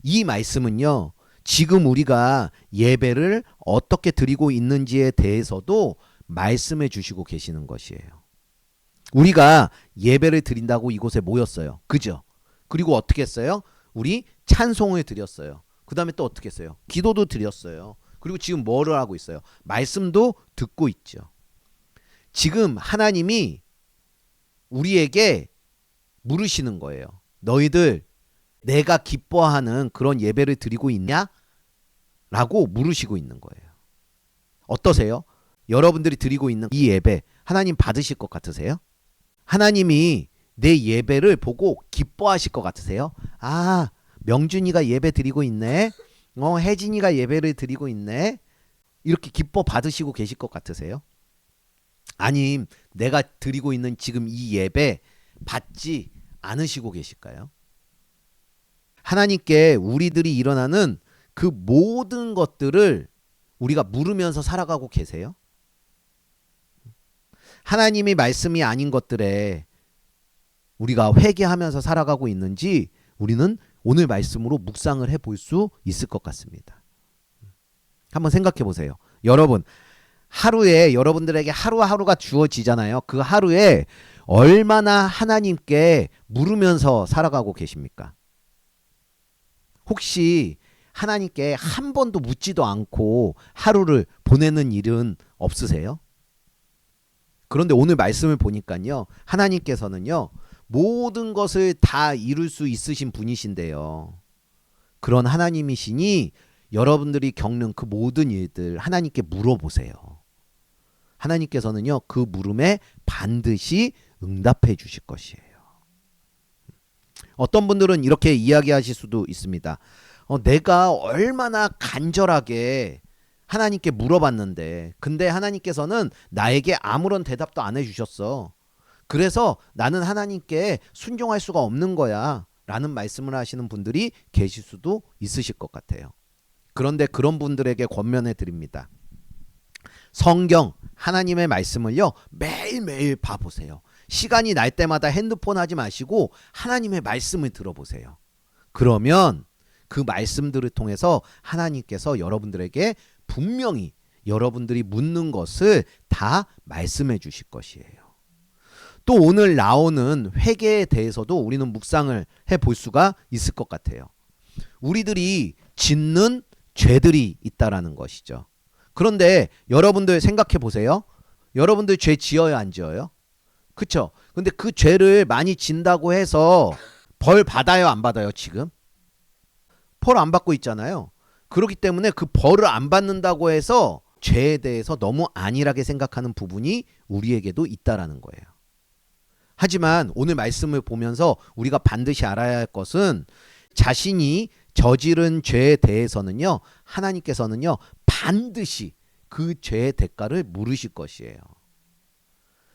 이 말씀은요 지금 우리가 예배를 어떻게 드리고 있는지에 대해서도 말씀해 주시고 계시는 것이에요. 우리가 예배를 드린다고 이곳에 모였어요. 그죠? 그리고 어떻게 했어요? 우리 찬송을 드렸어요. 그 다음에 또 어떻게 했어요? 기도도 드렸어요. 그리고 지금 뭐를 하고 있어요? 말씀도 듣고 있죠. 지금 하나님이 우리에게 물으시는 거예요. 너희들 내가 기뻐하는 그런 예배를 드리고 있냐? 라고 물으시고 있는 거예요. 어떠세요? 여러분들이 드리고 있는 이 예배 하나님 받으실 것 같으세요? 하나님이 내 예배를 보고 기뻐하실 것 같으세요? 아, 명준이가 예배 드리고 있네. 혜진이가 예배를 드리고 있네. 이렇게 기뻐 받으시고 계실 것 같으세요? 아님 내가 드리고 있는 지금 이 예배 받지 않으시고 계실까요? 하나님께 우리들이 일어나는 그 모든 것들을 우리가 물으면서 살아가고 계세요? 하나님이 말씀이 아닌 것들에 우리가 회개하면서 살아가고 있는지 우리는 오늘 말씀으로 묵상을 해볼 수 있을 것 같습니다. 한번 생각해 보세요. 여러분, 하루에 여러분들에게 하루하루가 주어지잖아요. 그 하루에 얼마나 하나님께 물으면서 살아가고 계십니까? 혹시 하나님께 한 번도 묻지도 않고 하루를 보내는 일은 없으세요? 그런데 오늘 말씀을 보니까요, 하나님께서는요, 모든 것을 다 이룰 수 있으신 분이신데요. 그런 하나님이시니 여러분들이 겪는 그 모든 일들 하나님께 물어보세요. 하나님께서는요, 그 물음에 반드시 응답해 주실 것이에요. 어떤 분들은 이렇게 이야기하실 수도 있습니다. 내가 얼마나 간절하게 하나님께 물어봤는데 근데 하나님께서는 나에게 아무런 대답도 안 해주셨어. 그래서 나는 하나님께 순종할 수가 없는 거야 라는 말씀을 하시는 분들이 계실 수도 있으실 것 같아요. 그런데 그런 분들에게 권면해 드립니다. 성경 하나님의 말씀을요, 매일매일 봐보세요. 시간이 날 때마다 핸드폰 하지 마시고 하나님의 말씀을 들어보세요. 그러면 그 말씀들을 통해서 하나님께서 여러분들에게 분명히 여러분들이 묻는 것을 다 말씀해 주실 것이에요. 또 오늘 나오는 회개에 대해서도 우리는 묵상을 해볼 수가 있을 것 같아요. 우리들이 짓는 죄들이 있다라는 것이죠. 그런데 여러분들 생각해 보세요. 여러분들 죄 지어요, 안 지어요? 그쵸? 근데 그 죄를 많이 진다고 해서 벌 받아요, 안 받아요, 지금? 벌 안 받고 있잖아요. 그렇기 때문에 그 벌을 안 받는다고 해서 죄에 대해서 너무 안일하게 생각하는 부분이 우리에게도 있다라는 거예요. 하지만 오늘 말씀을 보면서 우리가 반드시 알아야 할 것은 자신이 저지른 죄에 대해서는요, 하나님께서는요, 반드시 그 죄의 대가를 물으실 것이에요.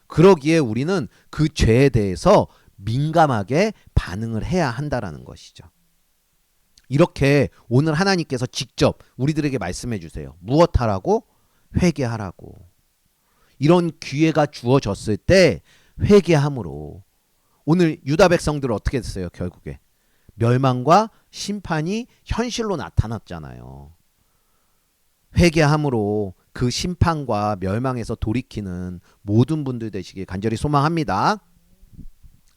그러기에 우리는 그 죄에 대해서 민감하게 반응을 해야 한다라는 것이죠. 이렇게 오늘 하나님께서 직접 우리들에게 말씀해 주세요. 무엇하라고? 회개하라고. 이런 기회가 주어졌을 때 회개함으로 오늘 유다 백성들은 어떻게 됐어요? 결국에 멸망과 심판이 현실로 나타났잖아요. 회개함으로 그 심판과 멸망에서 돌이키는 모든 분들 되시길 간절히 소망합니다.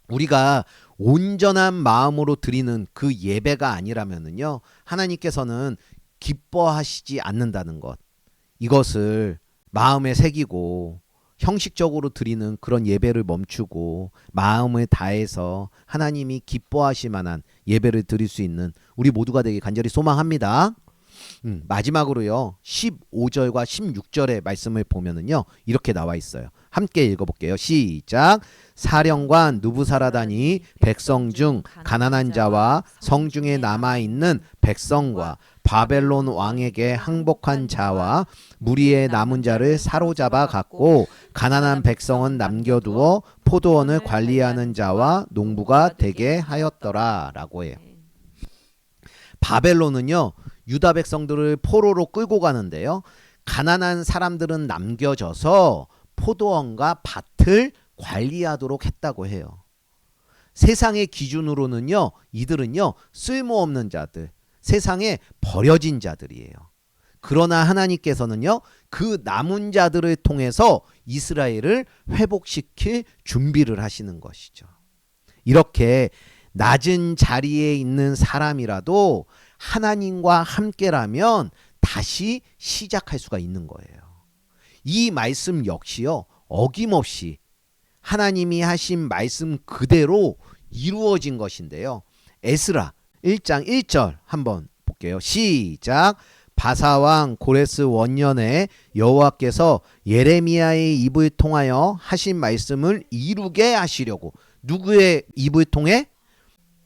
우리가 온전한 마음으로 드리는 그 예배가 아니라면은요, 하나님께서는 기뻐하시지 않는다는 것, 이것을 마음에 새기고 형식적으로 드리는 그런 예배를 멈추고 마음을 다해서 하나님이 기뻐하실 만한 예배를 드릴 수 있는 우리 모두가 되길 간절히 소망합니다. 마지막으로요, 15절과 16절의 말씀을 보면은요, 이렇게 나와 있어요. 함께 읽어볼게요. 시작. 사령관 누부사라단이 백성 중 가난한 자와 성중에 남아있는 백성과 바벨론 왕에게 항복한 자와 무리의 남은 자를 사로잡아 갔고 가난한 백성은 남겨두어 포도원을 관리하는 자와 농부가 되게 하였더라 라고 해요. 바벨론은요, 유다 백성들을 포로로 끌고 가는데요, 가난한 사람들은 남겨져서 포도원과 밭을 관리하도록 했다고 해요. 세상의 기준으로는요, 이들은요, 쓸모없는 자들, 세상에 버려진 자들이에요. 그러나 하나님께서는요, 그 남은 자들을 통해서 이스라엘을 회복시킬 준비를 하시는 것이죠. 이렇게 낮은 자리에 있는 사람이라도 하나님과 함께라면 다시 시작할 수가 있는 거예요. 이 말씀 역시요, 어김없이 하나님이 하신 말씀 그대로 이루어진 것인데요. 에스라 1장 1절 한번 볼게요. 시작. 바사왕 고레스 원년에 여호와께서 예레미야의 입을 통하여 하신 말씀을 이루게 하시려고. 누구의 입을 통해?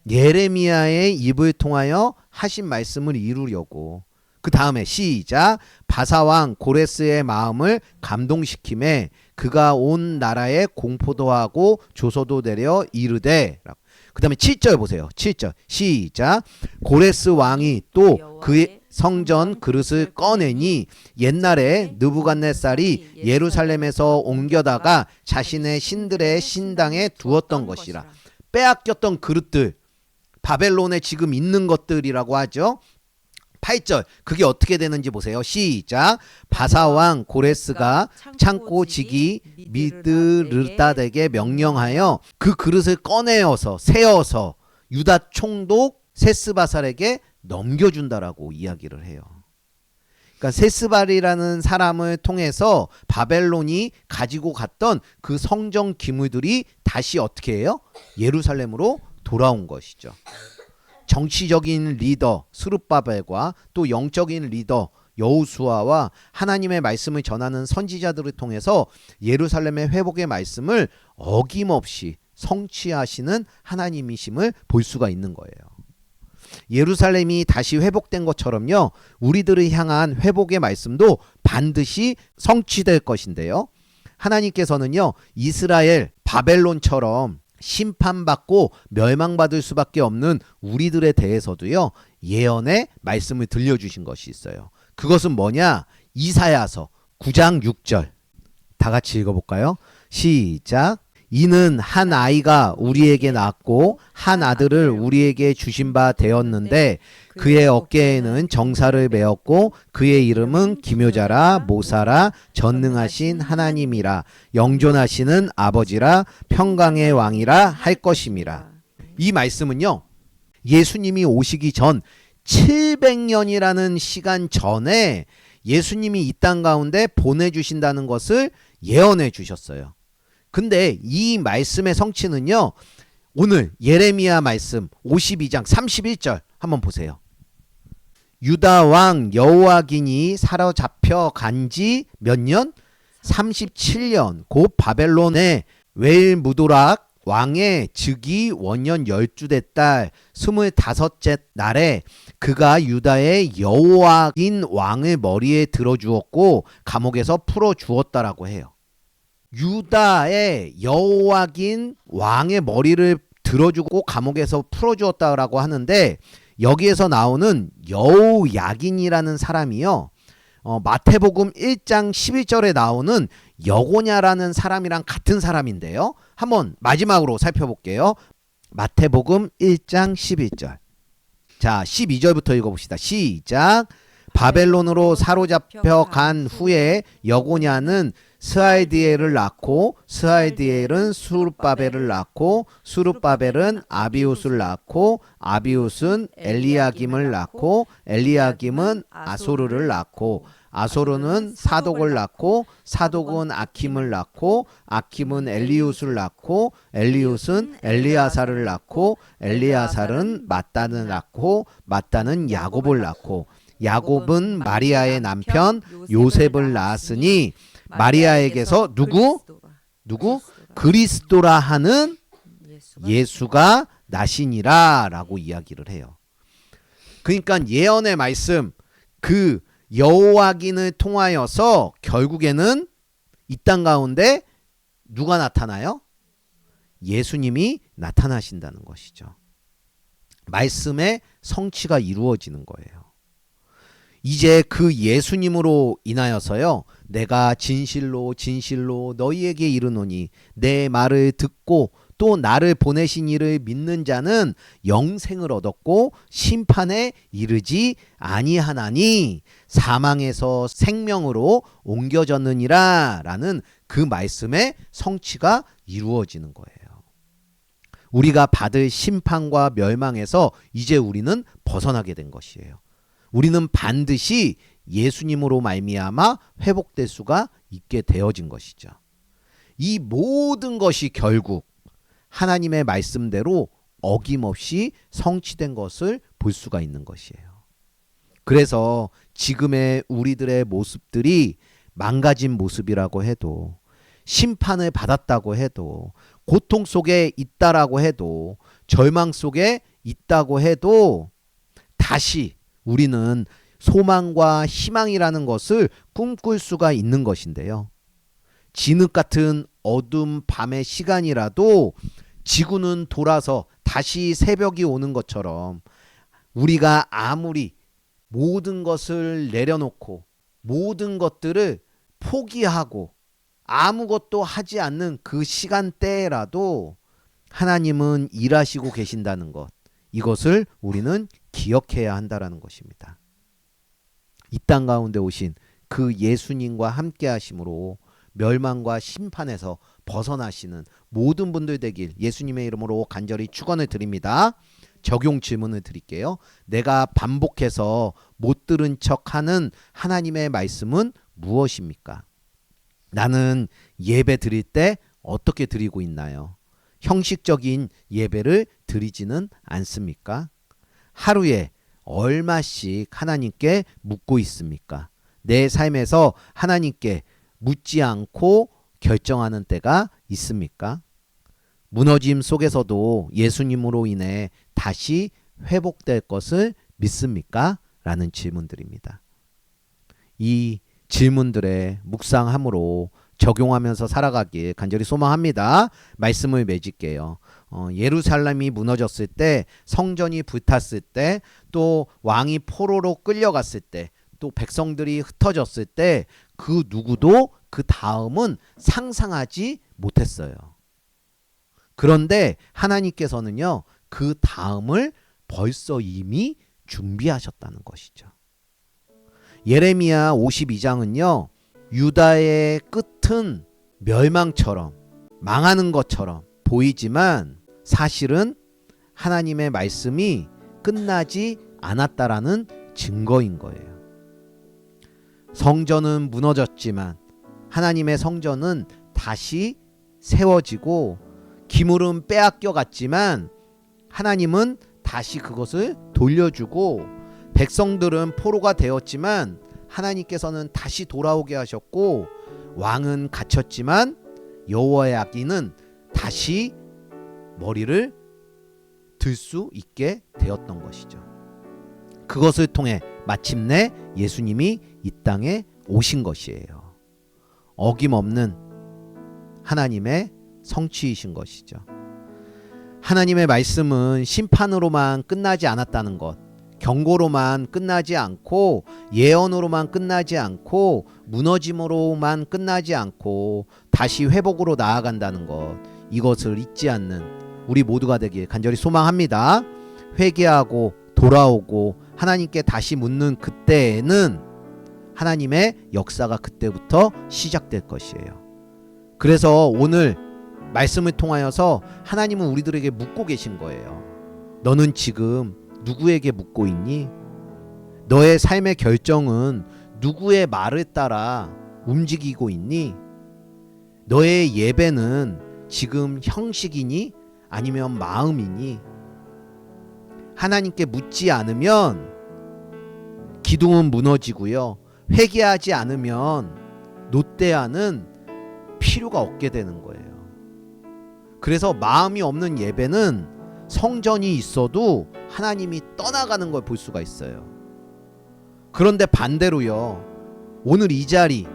예레미야의 입을 통하여 하신 말씀을 이루려고. 그 다음에 시작. 바사왕 고레스의 마음을 감동시키매 그가 온 나라에 공포도 하고 조소도 내려 이르되. 그 다음에 7절 보세요. 7절 시작. 고레스 왕이 또 그의 성전 그릇을 꺼내니 옛날에 느부갓네살이 예루살렘에서 옮겨다가 자신의 신들의 신당에 두었던 것이라. 빼앗겼던 그릇들, 바벨론에 지금 있는 것들이라고 하죠. 8절, 그게 어떻게 되는지 보세요. 시작. 바사왕 고레스가 창고 지기 미드르다덱에 명령하여 그 그릇을 꺼내어서 세어서 유다 총독 세스바살에게 넘겨준다라고 이야기를 해요. 그러니까 세스발이라는 사람을 통해서 바벨론이 가지고 갔던 그 성전 기물들이 다시 어떻게 해요? 예루살렘으로 돌아온 것이죠. 정치적인 리더 스룹바벨과 또 영적인 리더 여호수아와 하나님의 말씀을 전하는 선지자들을 통해서 예루살렘의 회복의 말씀을 어김없이 성취하시는 하나님이심을 볼 수가 있는 거예요. 예루살렘이 다시 회복된 것처럼요, 우리들을 향한 회복의 말씀도 반드시 성취될 것인데요, 하나님께서는요 이스라엘 바벨론처럼 심판받고 멸망받을 수밖에 없는 우리들에 대해서도요 예언의 말씀을 들려주신 것이 있어요. 그것은 뭐냐? 이사야서 9장 6절 다 같이 읽어볼까요? 시작. 이는 한 아이가 우리에게 낳았고 한 아들을 우리에게 주신 바 되었는데 그의 어깨에는 정사를 메었고 그의 이름은 기묘자라 모사라 전능하신 하나님이라 영존하시는 아버지라 평강의 왕이라 할 것임이라. 이 말씀은요 예수님이 오시기 전 700년이라는 시간 전에 예수님이 이 땅 가운데 보내주신다는 것을 예언해 주셨어요. 근데 이 말씀의 성취는요 오늘 예레미야 말씀 52장 31절 한번 보세요. 유다 왕 여호아긴이 사로잡혀 간지 몇 년? 37년. 곧 바벨론의 웰무도락 왕의 즉위 원년 12대 달 25째 날에 그가 유다의 여호아긴 왕의 머리에 들어주었고 감옥에서 풀어주었다라고 해요. 유다의 여호아긴 왕의 머리를 들어주고 감옥에서 풀어주었다라고 하는데 여기에서 나오는 여호야긴이라는 사람이요 마태복음 1장 11절에 나오는 여고냐라는 사람이랑 같은 사람인데요, 한번 마지막으로 살펴볼게요. 마태복음 1장 11절. 자 12절부터 읽어봅시다. 시작. 바벨론으로 사로잡혀 간 후에 여고냐는 스알디엘을 낳고 스알디엘은 수룹바벨을 낳고 수룹바벨은 아비웃을 낳고 아비웃은 엘리야김을 낳고 엘리야김은 아소르를 낳고 아소르는 사독을 낳고 사독은 아킴을 낳고 아킴은 엘리웃을 낳고 엘리웃은 엘리야사를 낳고 엘리야사는 mat단을 낳고 mat단은 야곱을 낳고 야곱은 마리아의 남편 요셉을 낳았으니 마리아에게서 누구? 그리스도라 하는 예수가 나시니라 라고 이야기를 해요. 그러니까 예언의 말씀 그 여호와긴을 통하여서 결국에는 이 땅 가운데 누가 나타나요? 예수님이 나타나신다는 것이죠. 말씀의 성취가 이루어지는 거예요. 이제 그 예수님으로 인하여서요 내가 진실로 진실로 너희에게 이르노니 내 말을 듣고 또 나를 보내신 이를 믿는 자는 영생을 얻었고 심판에 이르지 아니하나니 사망에서 생명으로 옮겨졌느니라 라는 그 말씀의 성취가 이루어지는 거예요. 우리가 받을 심판과 멸망에서 이제 우리는 벗어나게 된 것이에요. 우리는 반드시 예수님으로 말미암아 회복될 수가 있게 되어진 것이죠. 이 모든 것이 결국 하나님의 말씀대로 어김없이 성취된 것을 볼 수가 있는 것이에요. 그래서 지금의 우리들의 모습들이 망가진 모습이라고 해도 심판을 받았다고 해도 고통 속에 있다라고 해도 절망 속에 있다고 해도 다시 우리는 소망과 희망이라는 것을 꿈꿀 수가 있는 것인데요. 진흙 같은 어둠 밤의 시간이라도 지구는 돌아서 다시 새벽이 오는 것처럼 우리가 아무리 모든 것을 내려놓고 모든 것들을 포기하고 아무것도 하지 않는 그 시간대라도 하나님은 일하시고 계신다는 것, 이것을 우리는 기억해야 한다라는 것입니다. 이 땅 가운데 오신 그 예수님과 함께 하심으로 멸망과 심판에서 벗어나시는 모든 분들 되길 예수님의 이름으로 간절히 축원을 드립니다. 적용 질문을 드릴게요. 내가 반복해서 못 들은 척하는 하나님의 말씀은 무엇입니까? 나는 예배 드릴 때 어떻게 드리고 있나요? 형식적인 예배를 드리지는 않습니까? 하루에 얼마씩 하나님께 묻고 있습니까? 내 삶에서 하나님께 묻지 않고 결정하는 때가 있습니까? 무너짐 속에서도 예수님으로 인해 다시 회복될 것을 믿습니까? 라는 질문들입니다. 이 질문들의 묵상함으로 적용하면서 살아가길 간절히 소망합니다. 말씀을 맺을게요. 예루살렘이 무너졌을 때, 성전이 불탔을 때, 또 왕이 포로로 끌려갔을 때, 또 백성들이 흩어졌을 때 그 누구도 그 다음은 상상하지 못했어요. 그런데 하나님께서는요, 그 다음을 벌써 이미 준비하셨다는 것이죠. 예레미야 52장은요, 유다의 끝은 멸망처럼 망하는 것처럼 보이지만 사실은 하나님의 말씀이 끝나지 않았다라는 증거인 거예요. 성전은 무너졌지만 하나님의 성전은 다시 세워지고, 기물은 빼앗겨 갔지만 하나님은 다시 그것을 돌려주고, 백성들은 포로가 되었지만 하나님께서는 다시 돌아오게 하셨고, 왕은 갇혔지만 여호와의 아기는 다시 머리를 들 수 있게 되었던 것이죠. 그것을 통해 마침내 예수님이 이 땅에 오신 것이에요. 어김없는 하나님의 성취이신 것이죠. 하나님의 말씀은 심판으로만 끝나지 않았다는 것, 경고로만 끝나지 않고, 예언으로만 끝나지 않고, 무너짐으로만 끝나지 않고 다시 회복으로 나아간다는 것, 이것을 잊지 않는 우리 모두가 되길 간절히 소망합니다. 회개하고 돌아오고 하나님께 다시 묻는 그때에는 하나님의 역사가 그때부터 시작될 것이에요. 그래서 오늘 말씀을 통하여서 하나님은 우리들에게 묻고 계신 거예요. 너는 지금 누구에게 묻고 있니? 너의 삶의 결정은 누구의 말을 따라 움직이고 있니? 너의 예배는 지금 형식이니 아니면 마음이니? 하나님께 묻지 않으면 기둥은 무너지고요, 회개하지 않으면 롯데아는 필요가 없게 되는 거예요. 그래서 마음이 없는 예배는 성전이 있어도 하나님이 떠나가는 걸 볼 수가 있어요. 그런데 반대로요, 오늘 이 자리,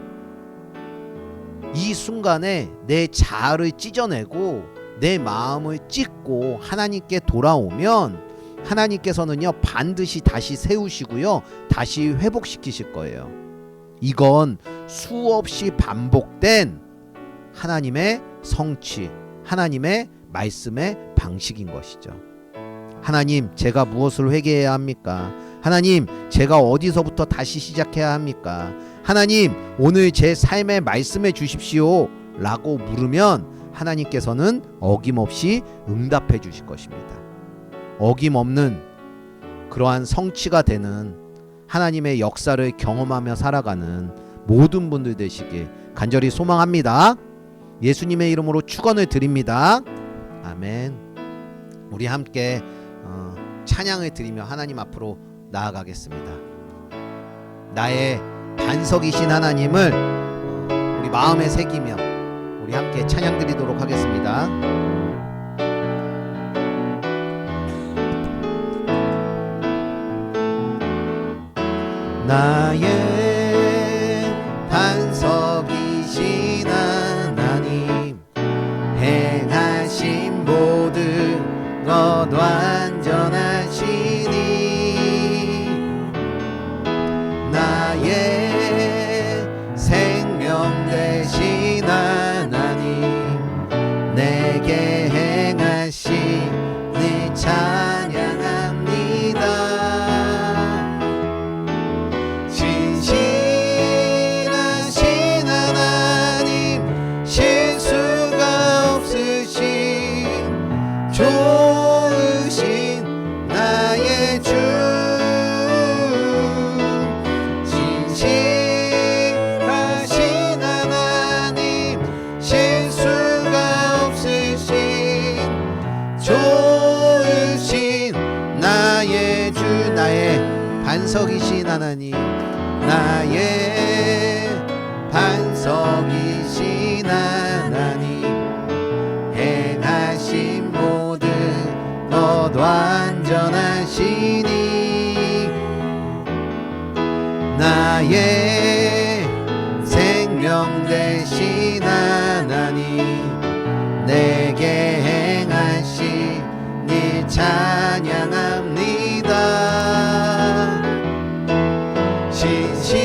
이 순간에 내 자아를 찢어내고 내 마음을 찢고 하나님께 돌아오면 하나님께서는요, 반드시 다시 세우시고요, 다시 회복시키실 거예요. 이건 수없이 반복된 하나님의 성취, 하나님의 말씀의 방식인 것이죠. 하나님, 제가 무엇을 회개해야 합니까? 하나님, 제가 어디서부터 다시 시작해야 합니까? 하나님, 오늘 제 삶에 말씀해 주십시오 라고 물으면 하나님께서는 어김없이 응답해 주실 것입니다. 어김없는 그러한 성취가 되는 하나님의 역사를 경험하며 살아가는 모든 분들 되시길 간절히 소망합니다. 예수님의 이름으로 축원을 드립니다. 아멘. 우리 함께 찬양을 드리며 하나님 앞으로 나아가겠습니다. 나의 반석이신 하나님을 우리 마음에 새기며 우리 함께 찬양 드리도록 하겠습니다. 나의 반석이신 하나님, 행하신 모든 것 완전하시니 반석이신 하나님, 나의 반석이신 하나님, 행하신 모든 것 완전하시니 나의 생명 되신 하나님, 내게 행하신 일 찬양합니다. 신실하신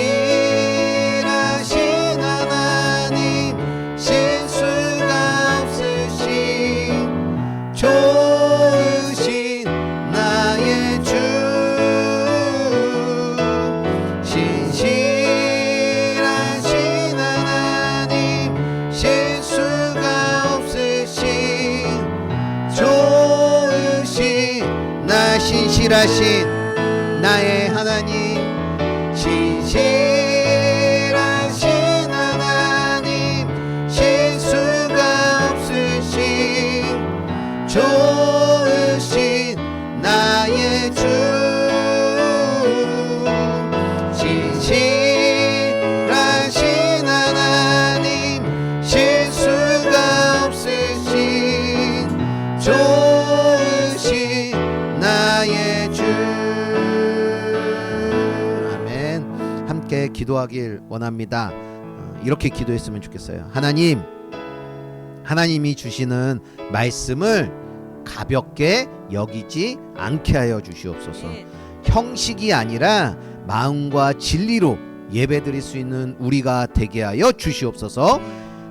하나님, 실수가 없으신 좋으신 나의 주, 신실하신 하나님, 실수가 없으신 좋으신 나 신실하신 나의 하나님, 신실하신 하나님, 실수가 없으신 좋으신 나의 주, 신실하신 하나님, 실수가 없으신 좋으신 나의 주. 아멘. 함께 기도하길 원합니다. 이렇게 기도했으면 좋겠어요. 하나님, 하나님이 주시는 말씀을 가볍게 여기지 않게 하여 주시옵소서. 형식이 아니라 마음과 진리로 예배드릴 수 있는 우리가 되게 하여 주시옵소서.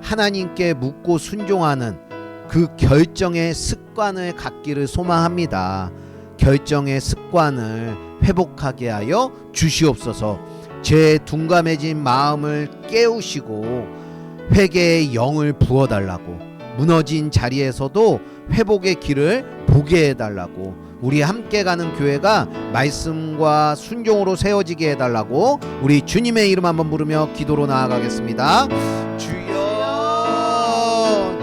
하나님께 묻고 순종하는 그 결정의 습관을 갖기를 소망합니다. 결정의 습관을 회복하게 하여 주시옵소서. 제 둔감해진 마음을 깨우시고 회개의 영을 부어달라고, 무너진 자리에서도 회복의 길을 보게 해달라고, 우리 함께 가는 교회가 말씀과 순종으로 세워지게 해달라고 우리 주님의 이름 한번 부르며 기도로 나아가겠습니다. 주여,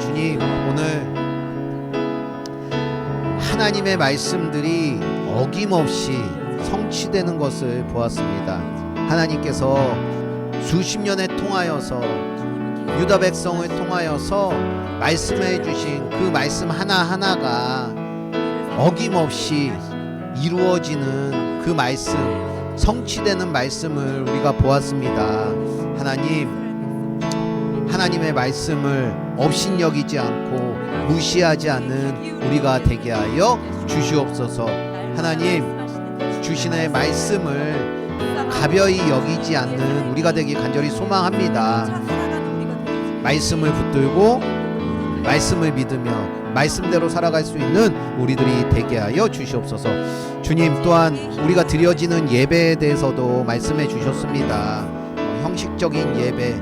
주님, 오늘 하나님의 말씀들이 어김없이 성취되는 것을 보았습니다. 하나님께서 수십 년에 통하여서 유다 백성을 통하여서 말씀해 주신 그 말씀 하나하나가 어김없이 이루어지는 그 말씀, 성취되는 말씀을 우리가 보았습니다. 하나님, 하나님의 말씀을 업신여기지 않고 무시하지 않는 우리가 되게 하여 주시옵소서. 하나님, 주신의 말씀을 가벼이 여기지 않는 우리가 되기 간절히 소망합니다. 말씀을 붙들고 말씀을 믿으며 말씀대로 살아갈 수 있는 우리들이 되게 하여 주시옵소서. 주님, 또한 우리가 드려지는 예배에 대해서도 말씀해 주셨습니다. 형식적인 예배,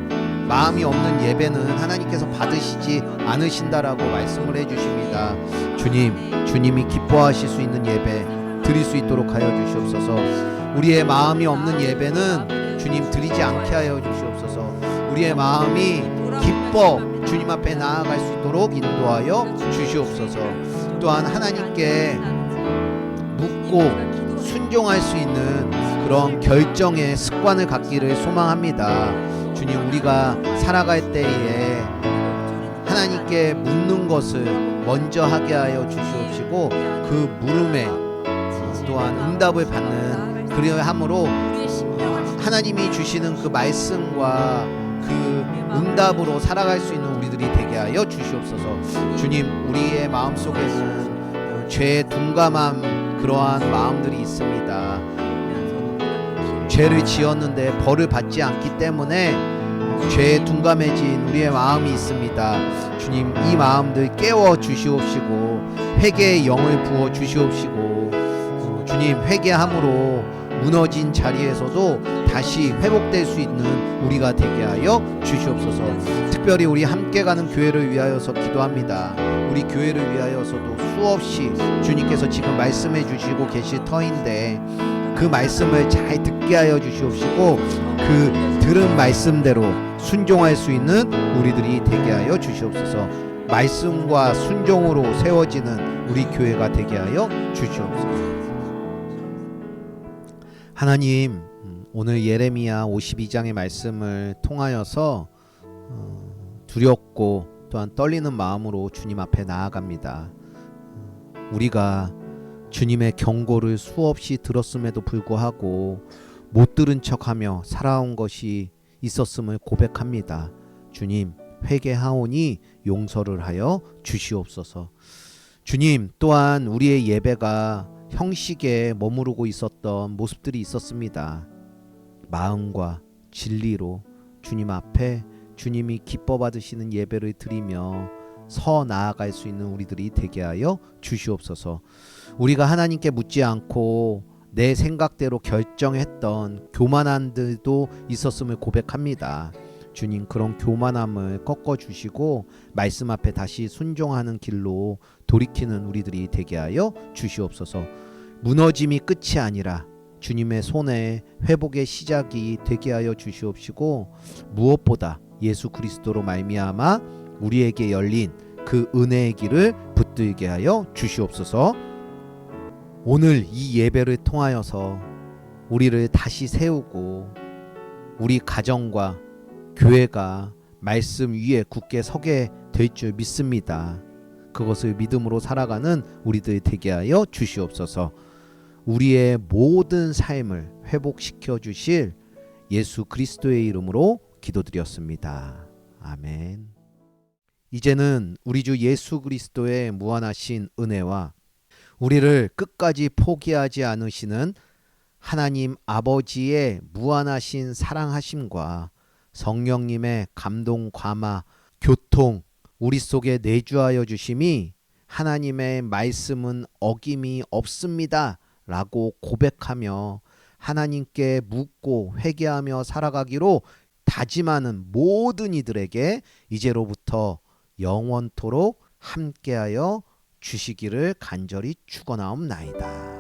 마음이 없는 예배는 하나님께서 받으시지 않으신다라고 말씀을 해주십니다. 주님, 주님이 기뻐하실 수 있는 예배 드릴 수 있도록 하여 주시옵소서. 우리의 마음이 없는 예배는 주님 드리지 않게 하여 주시옵소서. 우리의 마음이 기뻐 주님 앞에 나아갈 수 있도록 인도하여 주시옵소서. 또한 하나님께 묻고 순종할 수 있는 그런 결정의 습관을 갖기를 소망합니다. 주님, 우리가 살아갈 때에 하나님께 묻는 것을 먼저 하게 하여 주시옵시고 그 물음에 또한 응답을 받는 그리함으로 하나님이 주시는 그 말씀과 그 응답으로 살아갈 수 있는 우리들이 되게 하여 주시옵소서. 주님, 우리의 마음속에는 죄에 둔감한 그러한 마음들이 있습니다. 죄를 지었는데 벌을 받지 않기 때문에 죄에 둔감해진 우리의 마음이 있습니다. 주님, 이 마음들 깨워 주시옵시고 회개의 영을 부어 주시옵시고 주님, 회개함으로 무너진 자리에서도 다시 회복될 수 있는 우리가 되게 하여 주시옵소서. 특별히 우리 함께 가는 교회를 위하여서 기도합니다. 우리 교회를 위하여서도 수없이 주님께서 지금 말씀해 주시고 계실 터인데 그 말씀을 잘 듣게 하여 주시옵시고 그 들은 말씀대로 순종할 수 있는 우리들이 되게 하여 주시옵소서. 말씀과 순종으로 세워지는 우리 교회가 되게 하여 주시옵소서. 하나님, 오늘 예레미야 52장의 말씀을 통하여서 두렵고 또한 떨리는 마음으로 주님 앞에 나아갑니다. 우리가 주님의 경고를 수없이 들었음에도 불구하고 못 들은 척하며 살아온 것이 있었음을 고백합니다. 주님, 회개하오니 용서를 하여 주시옵소서. 주님, 또한 우리의 예배가 형식에 머무르고 있었던 모습들이 있었습니다. 마음과 진리로 주님 앞에 주님이 기뻐 받으시는 예배를 드리며 서 나아갈 수 있는 우리들이 되게 하여 주시옵소서. 우리가 하나님께 묻지 않고 내 생각대로 결정했던 교만함들도 있었음을 고백합니다. 주님, 그런 교만함을 꺾어주시고 말씀 앞에 다시 순종하는 길로 돌이키는 우리들이 되게 하여 주시옵소서. 무너짐이 끝이 아니라 주님의 손에 회복의 시작이 되게 하여 주시옵시고, 무엇보다 예수 그리스도로 말미암아 우리에게 열린 그 은혜의 길을 붙들게 하여 주시옵소서. 오늘 이 예배를 통하여서 우리를 다시 세우고 우리 가정과 교회가 말씀 위에 굳게 서게 될 줄 믿습니다. 그것을 믿음으로 살아가는 우리들 되게 하여 주시옵소서. 우리의 모든 삶을 회복시켜 주실 예수 그리스도의 이름으로 기도드렸습니다. 아멘. 이제는 우리 주 예수 그리스도의 무한하신 은혜와 우리를 끝까지 포기하지 않으시는 하나님 아버지의 무한하신 사랑하심과 성령님의 감동, 감화, 교통 우리 속에 내주하여 주심이 하나님의 말씀은 어김이 없습니다 라고 고백하며 하나님께 묻고 회개하며 살아가기로 다짐하는 모든 이들에게 이제로부터 영원토록 함께하여 주시기를 간절히 축원하옵나이다.